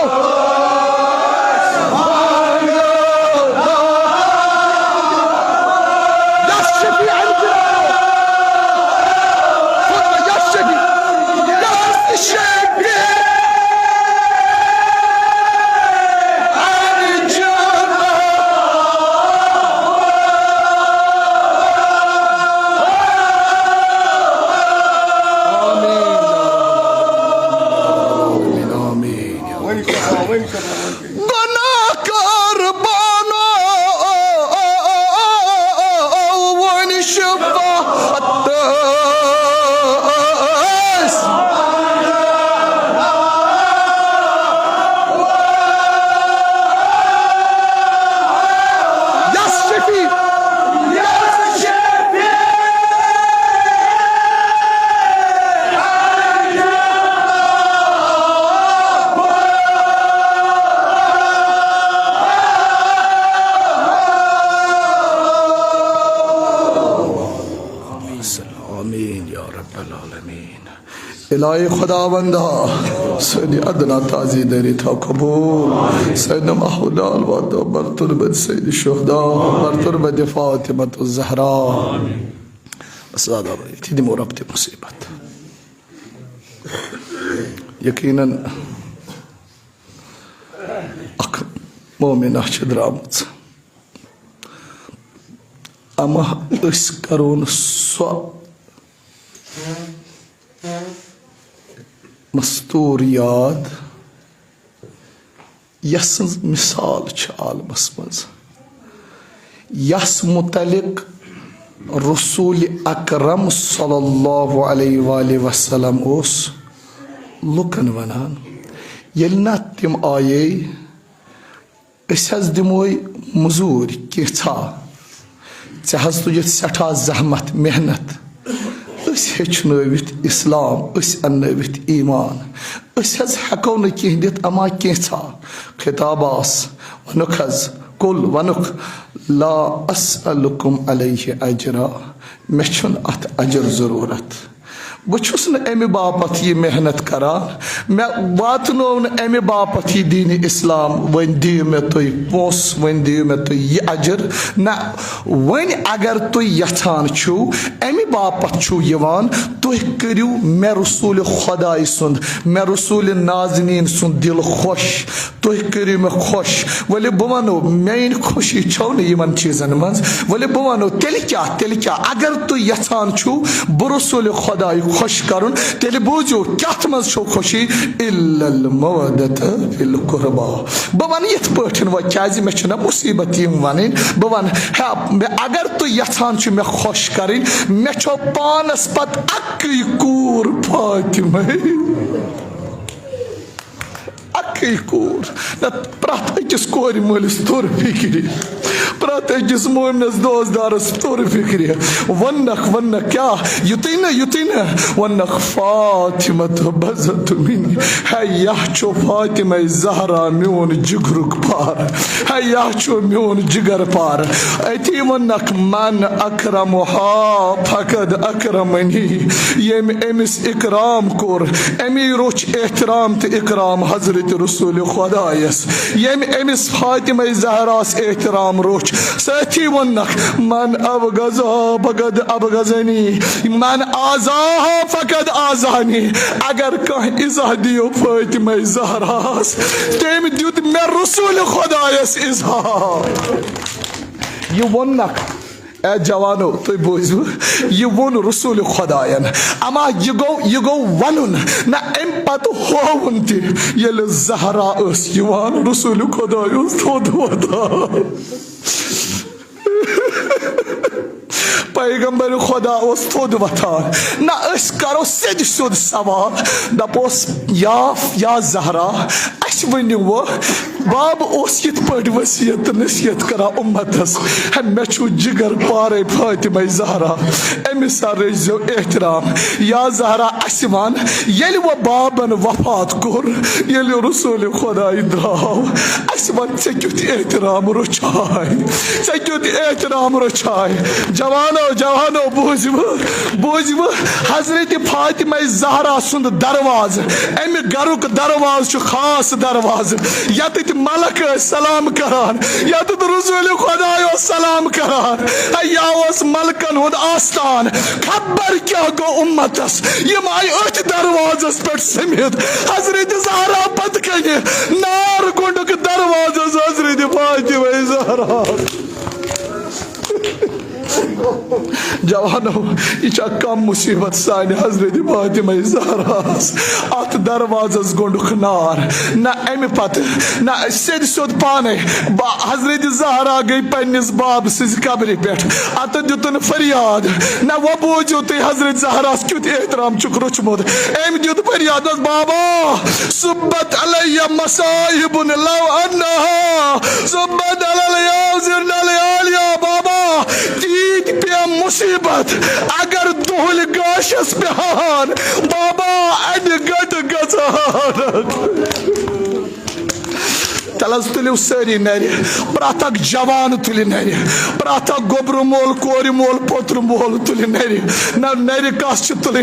A: इलाही खुदावंदा सैदी अदना ताजी देरी था कबूल, सैद महूदाल वादो बरतुर्बत सैद शुहदा बरतुर्बत फातिमत ज़हरा। बस ज़्यादा बड़ी थी मोरब्त मुसीबत। यकीनन अख मोमिना द्रामत अमा इस करोन स्व मस्तूर याद यस मिसाल आलमस मज यस मुतलिक रसूल अकरम सल्लल्लाहु अलैहि वसल्लम ओस लुकन वनान यल्ना तिम आये अस दिमोय मजूर केथा चे तुझ सठा जहमत मेहनत हेचनवित इस्लाम अन्नवित ईमान हेको न कह दित अमा केथा खिताबास वनुक कुल वनुक ला अस्अलुकुम अलैहि अजरा मे छुन अत अजर जरूरत बहुस अमे बापत यह मेहनत करान मे वातनो अमे बापत यह दीन इस्लाम वन दियो मे तुम पोस वन दियो मे तुम यह अजर ना वन अगर तुम यछान छो अमे बापत छो यवान तुह करियो मे रसूल खुदाई सुंद मे रसूल नाजनीन सुंद दिल खुश तुह करियो मे खुश वले बह वनो मेन खुशी छो न यमन चीजन मज वले बह वनो तेल क्या अगर तुम यछान छो बह रसूल खुदाई खुश करुन तेल बूझो कत मज छो खुशी इल्लल मवदत फिल कुरबा बह वन यथ पठन व क्या मे छना मुसीबत यम वन बह वन अगर तुम यछान छो मे खुश करिन मे छो पानस पत अक कूर फातिमा अक अकई कोर न प्रत अकिस कोर मलिस तोर फिक्र प्रत अकिस मोमनस दोस्तदारस तोर फिक्र वन्नक क्या युतिन वन्नक फातिमत बज़त मिनी है यह छो फातिमा ज़हरा म्योन जिगरुक पार है यह छो म्योन जिगर पार अति वन्नक मन अकरमुहा फकद अकरमनी यम एमिस इकराम कोर एमी रोच एहतराम ते इकराम हजरत रसूल खुदायस यम एमिस फातिमा ज़हरास एहतराम रोच सथी वन्नक मन अबगज़ा फकद अबगज़नी मन आज़ा फकद आज़ानी अगर कह इज़ा दियो फातिमा ज़हरास तेम द्युत मे रसूल खुदायस इज़ा ये वन्नक ए जवानो तुम बोझू ये वोन रसूल खुदायन अमा ये गो वनुन ना अम पत होवन ये ज़हरा रसूल खुदायस थोद वदान पैगंबर खुदा थोद वथान ना करो सिद सुद सवाल दपोस या ज़हरा अस वनिव वो बाब यथ पे वसीयत नसीहत करा उम्मतस मे जिगर पारे फातिमा ज़हरा अमिस रजो एहतराम या ज़हरा अस वन ये वो बाबन वफात कोर ये रसूल खुदा द्राव अस वन ऐ क्युत एहतराम रुचाय ऐ क्युत एहतराम रुचाय जवानो बूझ हजरत फातिमा ज़हरा सुंद दरवाज अमि गरुक दरवाज खास दरवाज यत मलक सलाम करान यत रसूल खुदा सलाम करान या मलकन हुद आस्थान खबर क्या गो उम्मतस यम आय अथ दरवाजस पे समित हजरत ज़हरा पत कन नार गुंडक दरवाजस हजरत फातिमा ज़हरा जवानो यह कम मुसीबत सान हजरत फातिमा ज़हरास अत दरवाजस गोंडुक नार ना अमि पत ना सिद सोद पाने हजरत ज़हरा गई पन्निस बाब सिज कब्र पे अत दुतन फरियाद ना वो बोझो तुम हजरत ज़हरास क्युत एहतराम चुक रुचमुत अमि दुत फरियाद बाबा सुब्बत अलैया मसाइबुन लव अन्नहा सुब्बत अलैया बाबा पे मुसीबत अगर दुहल गाशस पेहान बाबा अन गट गजान तलस तुलिव सारी नर प्रत जवान तुल नर प्रत गोबर मोल कोर मोल पोत्र मोल तुल नर कस तुल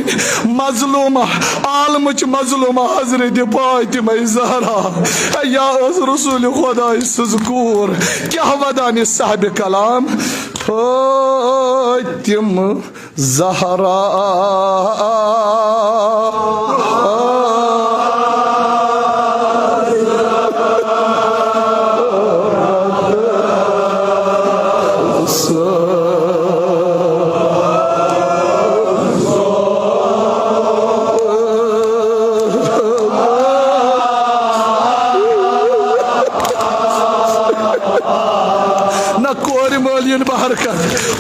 A: मजलूमा आलम मजलूमा हजरत फातिमा ज़हरा या रसूल खुदा सजकूर क्या वदान साहब कलाम फातिमा ज़हरा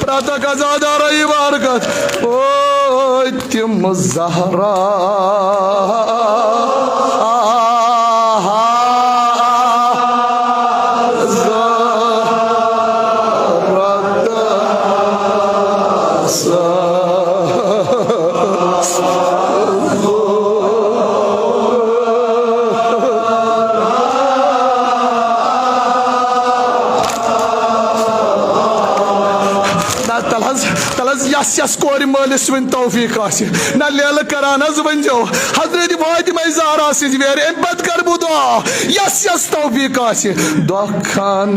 A: प्रातः का ज़्यादा रही बरकत फातिमा ज़हरा यस कोर मालिस वन तौफीक ना लेल करान वनो हजरत फातिमा ज़हरा सिज वेर अम पत कर बह दुआ यस तौफीक दुखान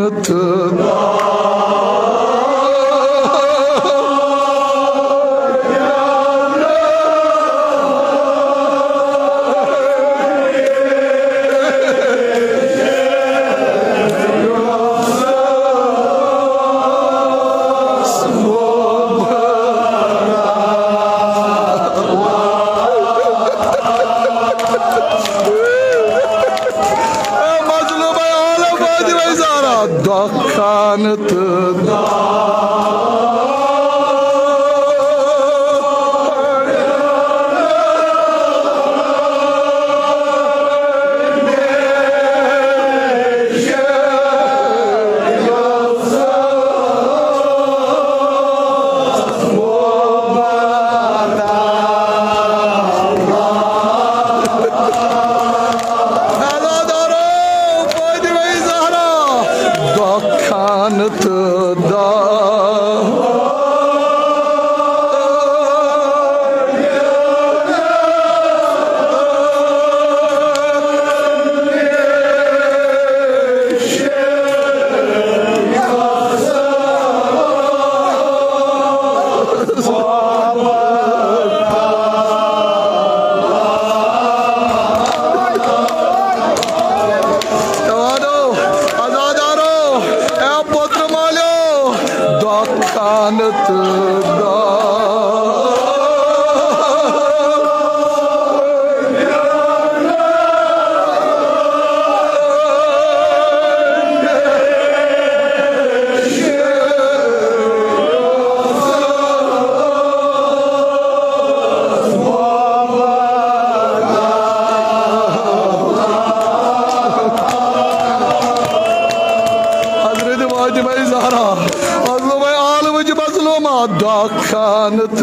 A: dokanıt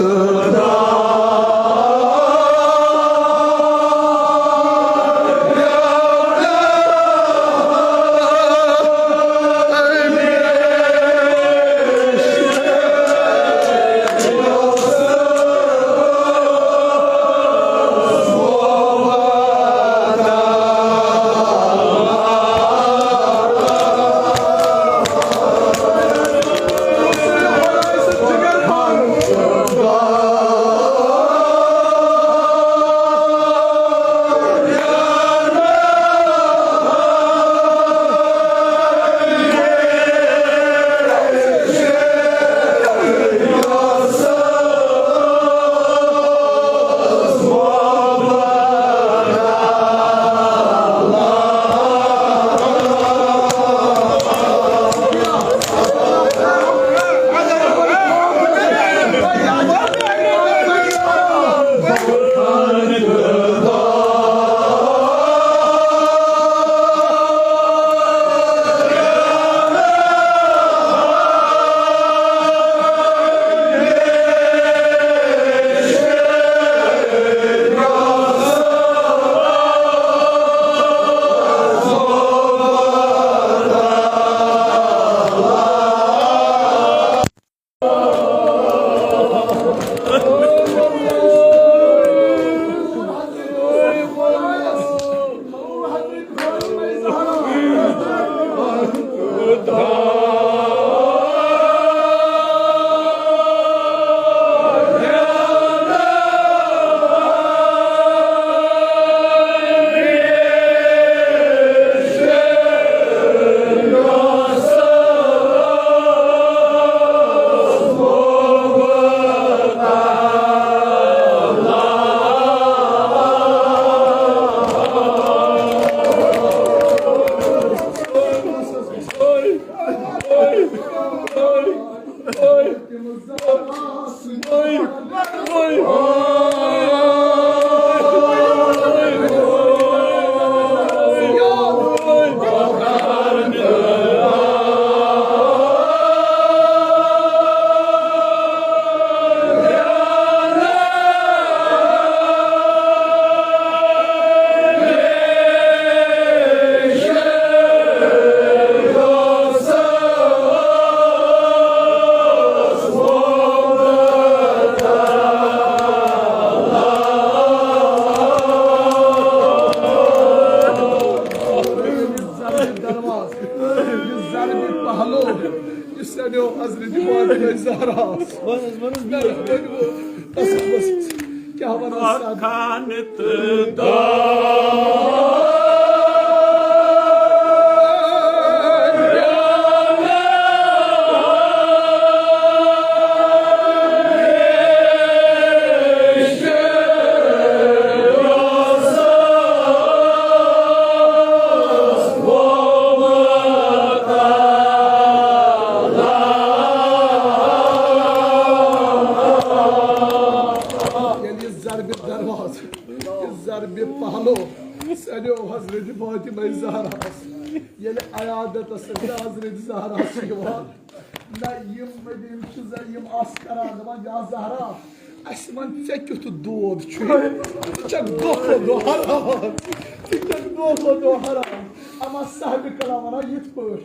A: ama sahibi kalamana yitmiş.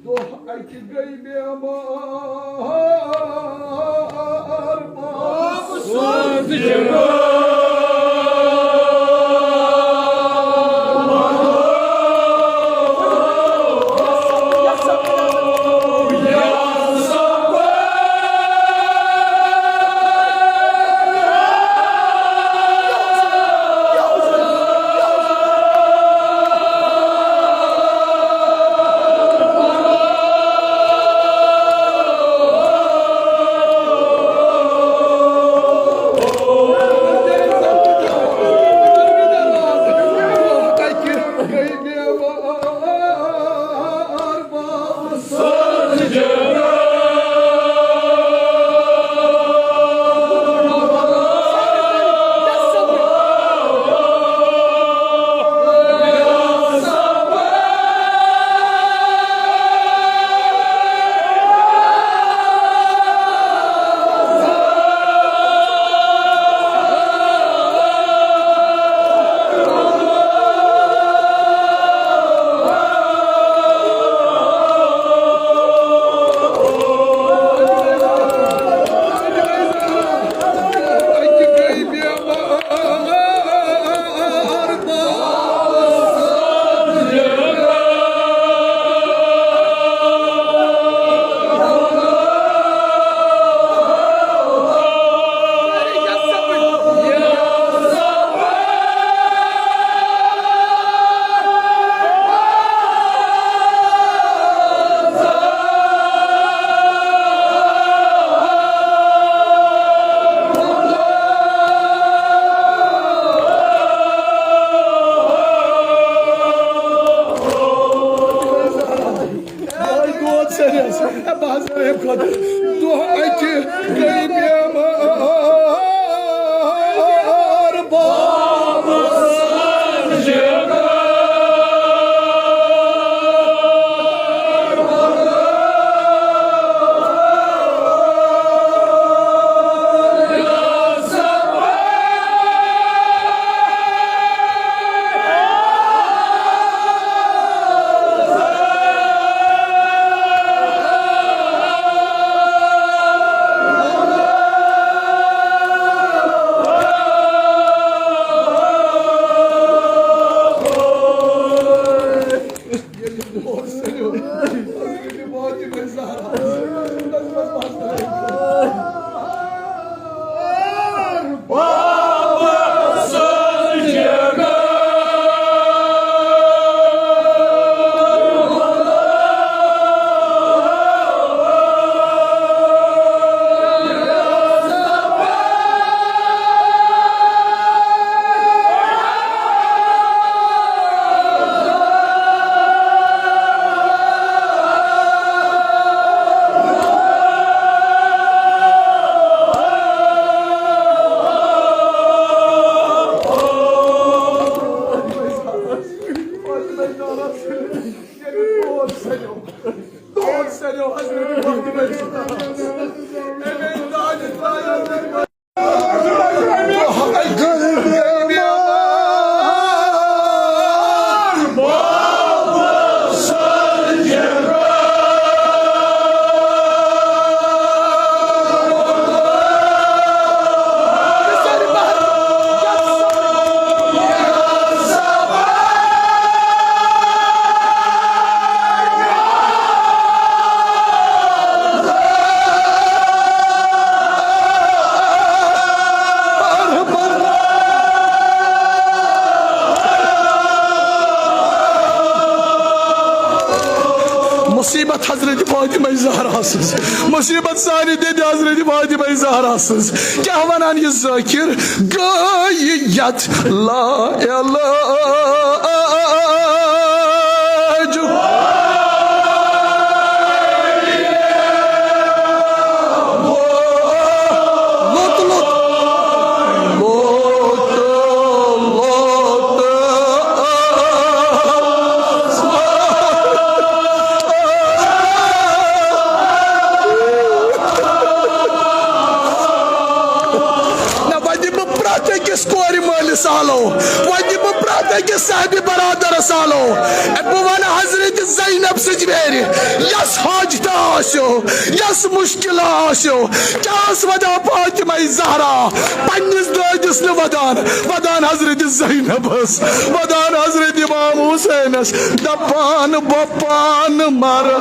A: Doh ayki gaybi amar. खतर दुह अकि गई बेमार मुसीबत हजरत फातिमा ज़हरा सज मुसीबत सारी दीदी हजरत फातिमा ज़हरा सज क्या वनान ये ज़ाकिर गयत ला इलाज सालो वह प्रात के साहबी बरादर सालो बन हजरत ज़ैनब सजवेर यस हाजत आशो यस मुश्किल आशो क्या वदा फातिमा ज़हरा पन्निस दादिस न वदान हजरत ज़ैनब वदान हजरत इमाम हुसैनस दपान बपान मर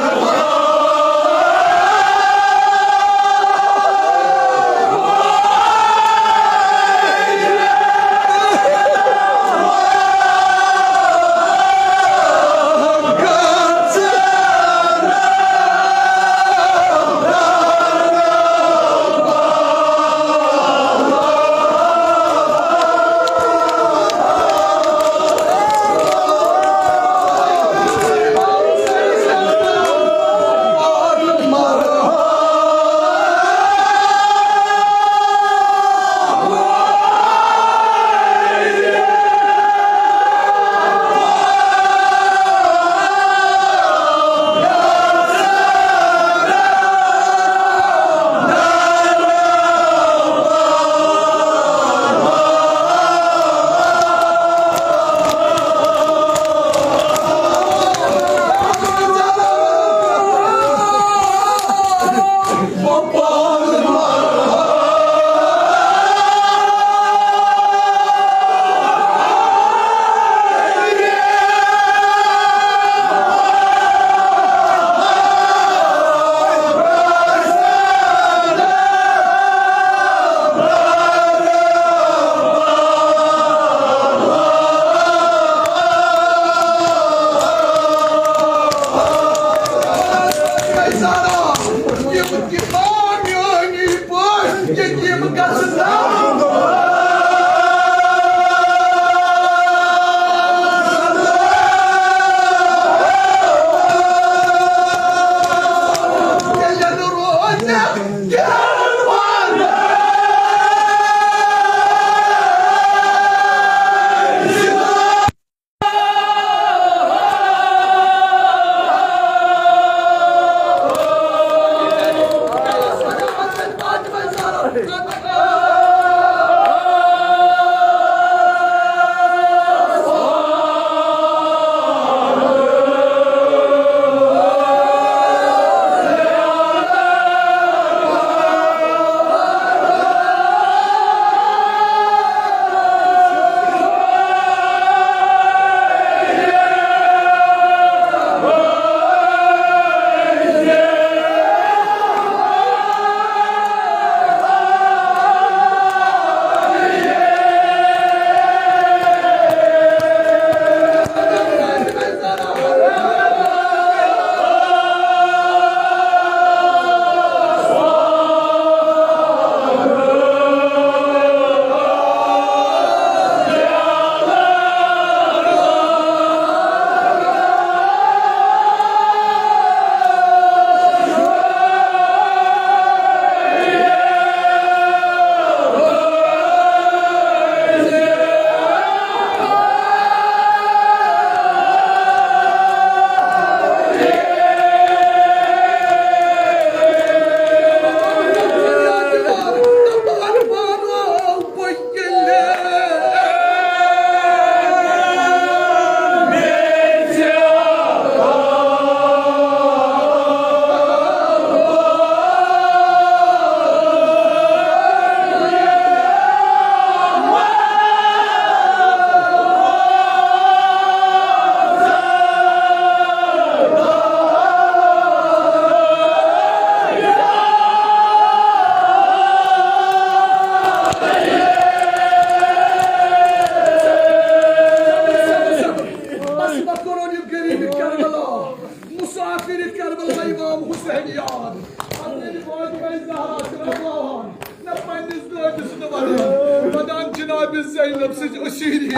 A: तमिस ज़ैनब सज अशीरी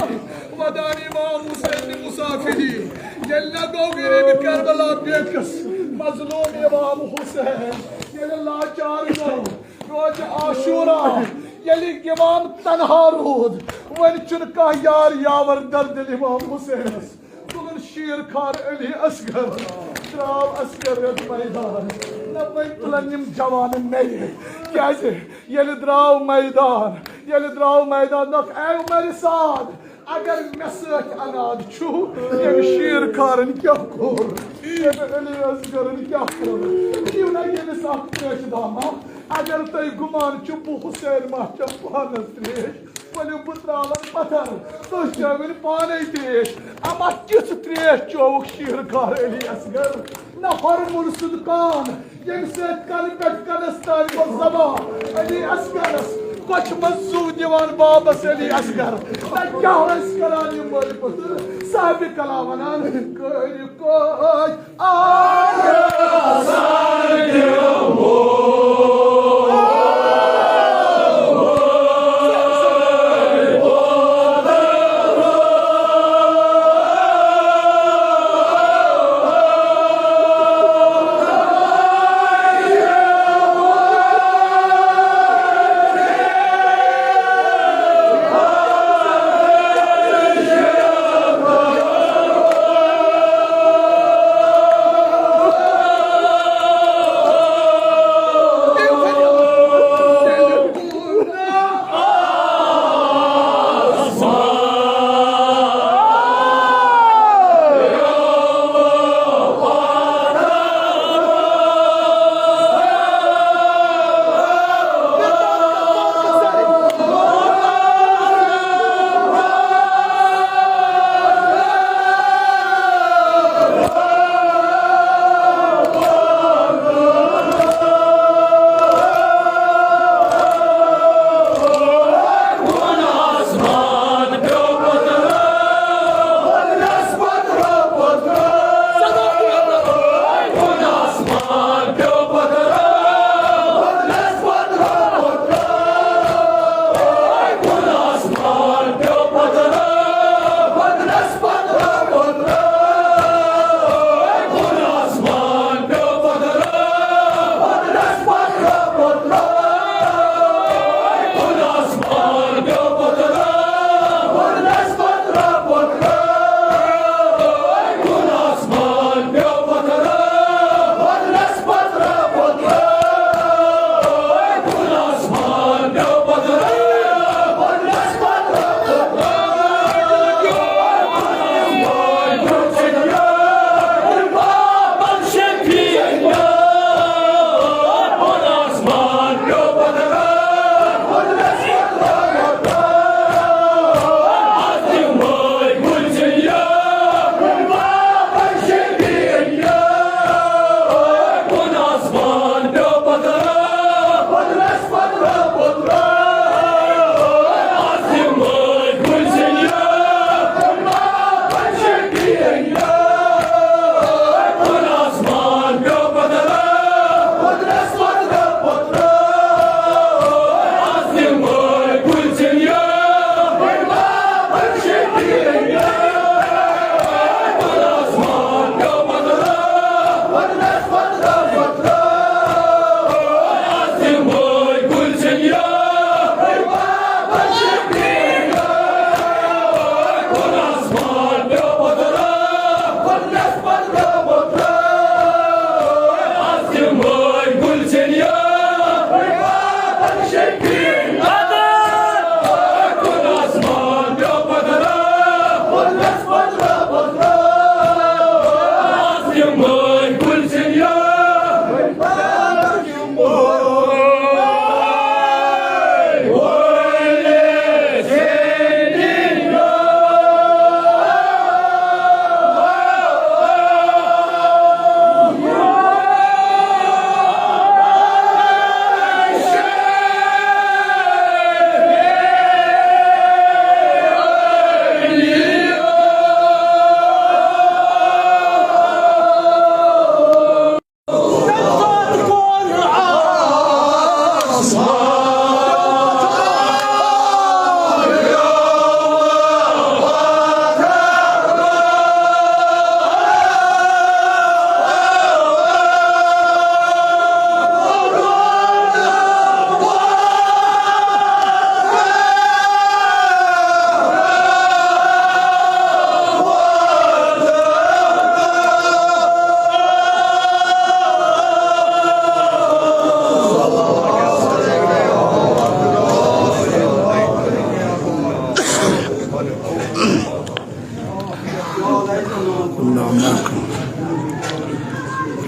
A: वदान इमाम हुसैन मुसाफिरी यल्ला गो गरीब करबला बेकस मजलूम इमाम हुसैन यल्ला लाचार गो रोज आशूरा यली इमाम तन्हा रोद वन चुन का यार यावर दर्द इमाम हुसैन तुलन शीर खान अली असगर त्राव असगर मैदान नब्बे तुलन निम जवान नए कैसे यली द्राव मैदान नक ऐ मेरे साथ अगर मैं सच अनाद छू ये शीर खान क्या कोर ये अली असगर क्या कोर क्यों ना ये साथ पेश दामा अगर तय गुमान चुप हुसैन मा चपानस त्रेश वलु पुत्रावन पत्थर तो शविन पाने त्रेश अमा किस त्रेश चौक शीर खान अली असगर न हर मुर्सद कान यम से कल पेट कनस्तान को जबा अली असगरस कुछ मजू दीवान बाबस अली असगर क्या हस करानी मोल पुत्र साहब कलावनान कोई कोई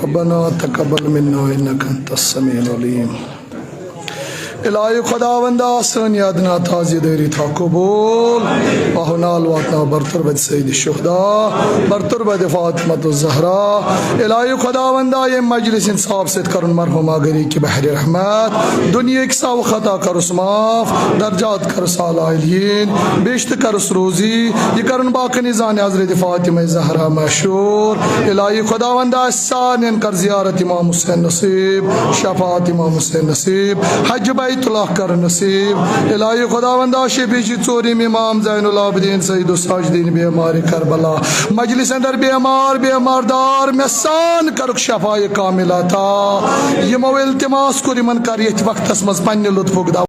A: रब्बना तक़ब्बल मिन्ना इन्नका अंतस समीउल अलीम। इलाही खुदावंदा सन यादना ताज़ी देरी था कबूल आहनाल वातना बरतर बद सईद शुहदा बरतर बद फातिमा ज़हरा। इलाही खुदावंदा ये मजलिस इंसाफ से करन मरहुमा गरी की बहर रहमत दुनिया की साव खता करस माफ दर्जात करस आलाइन बेश्त करस रोजी ये करन बाकी निजान हज़रत फातिमा ज़हरा मशहूर। इलाही खुदावंदा सानियन कर ज़ियारत इमाम हुसैन नसीब शफात इमाम हुसैन नसीब हज बैतुल्लाह कर नसीब। इलाही खुदावंदा शबीशी चोरीम इमाम ज़ैनुल आबिदीन सईदुल साजिदीन बेमार करबला मजलिस अंदर बेमारदार में सान कर शफाए कामिला था यमो इल्तिमास कुर यमन कर यथ वक्तस मज पन्ने लुत्फुक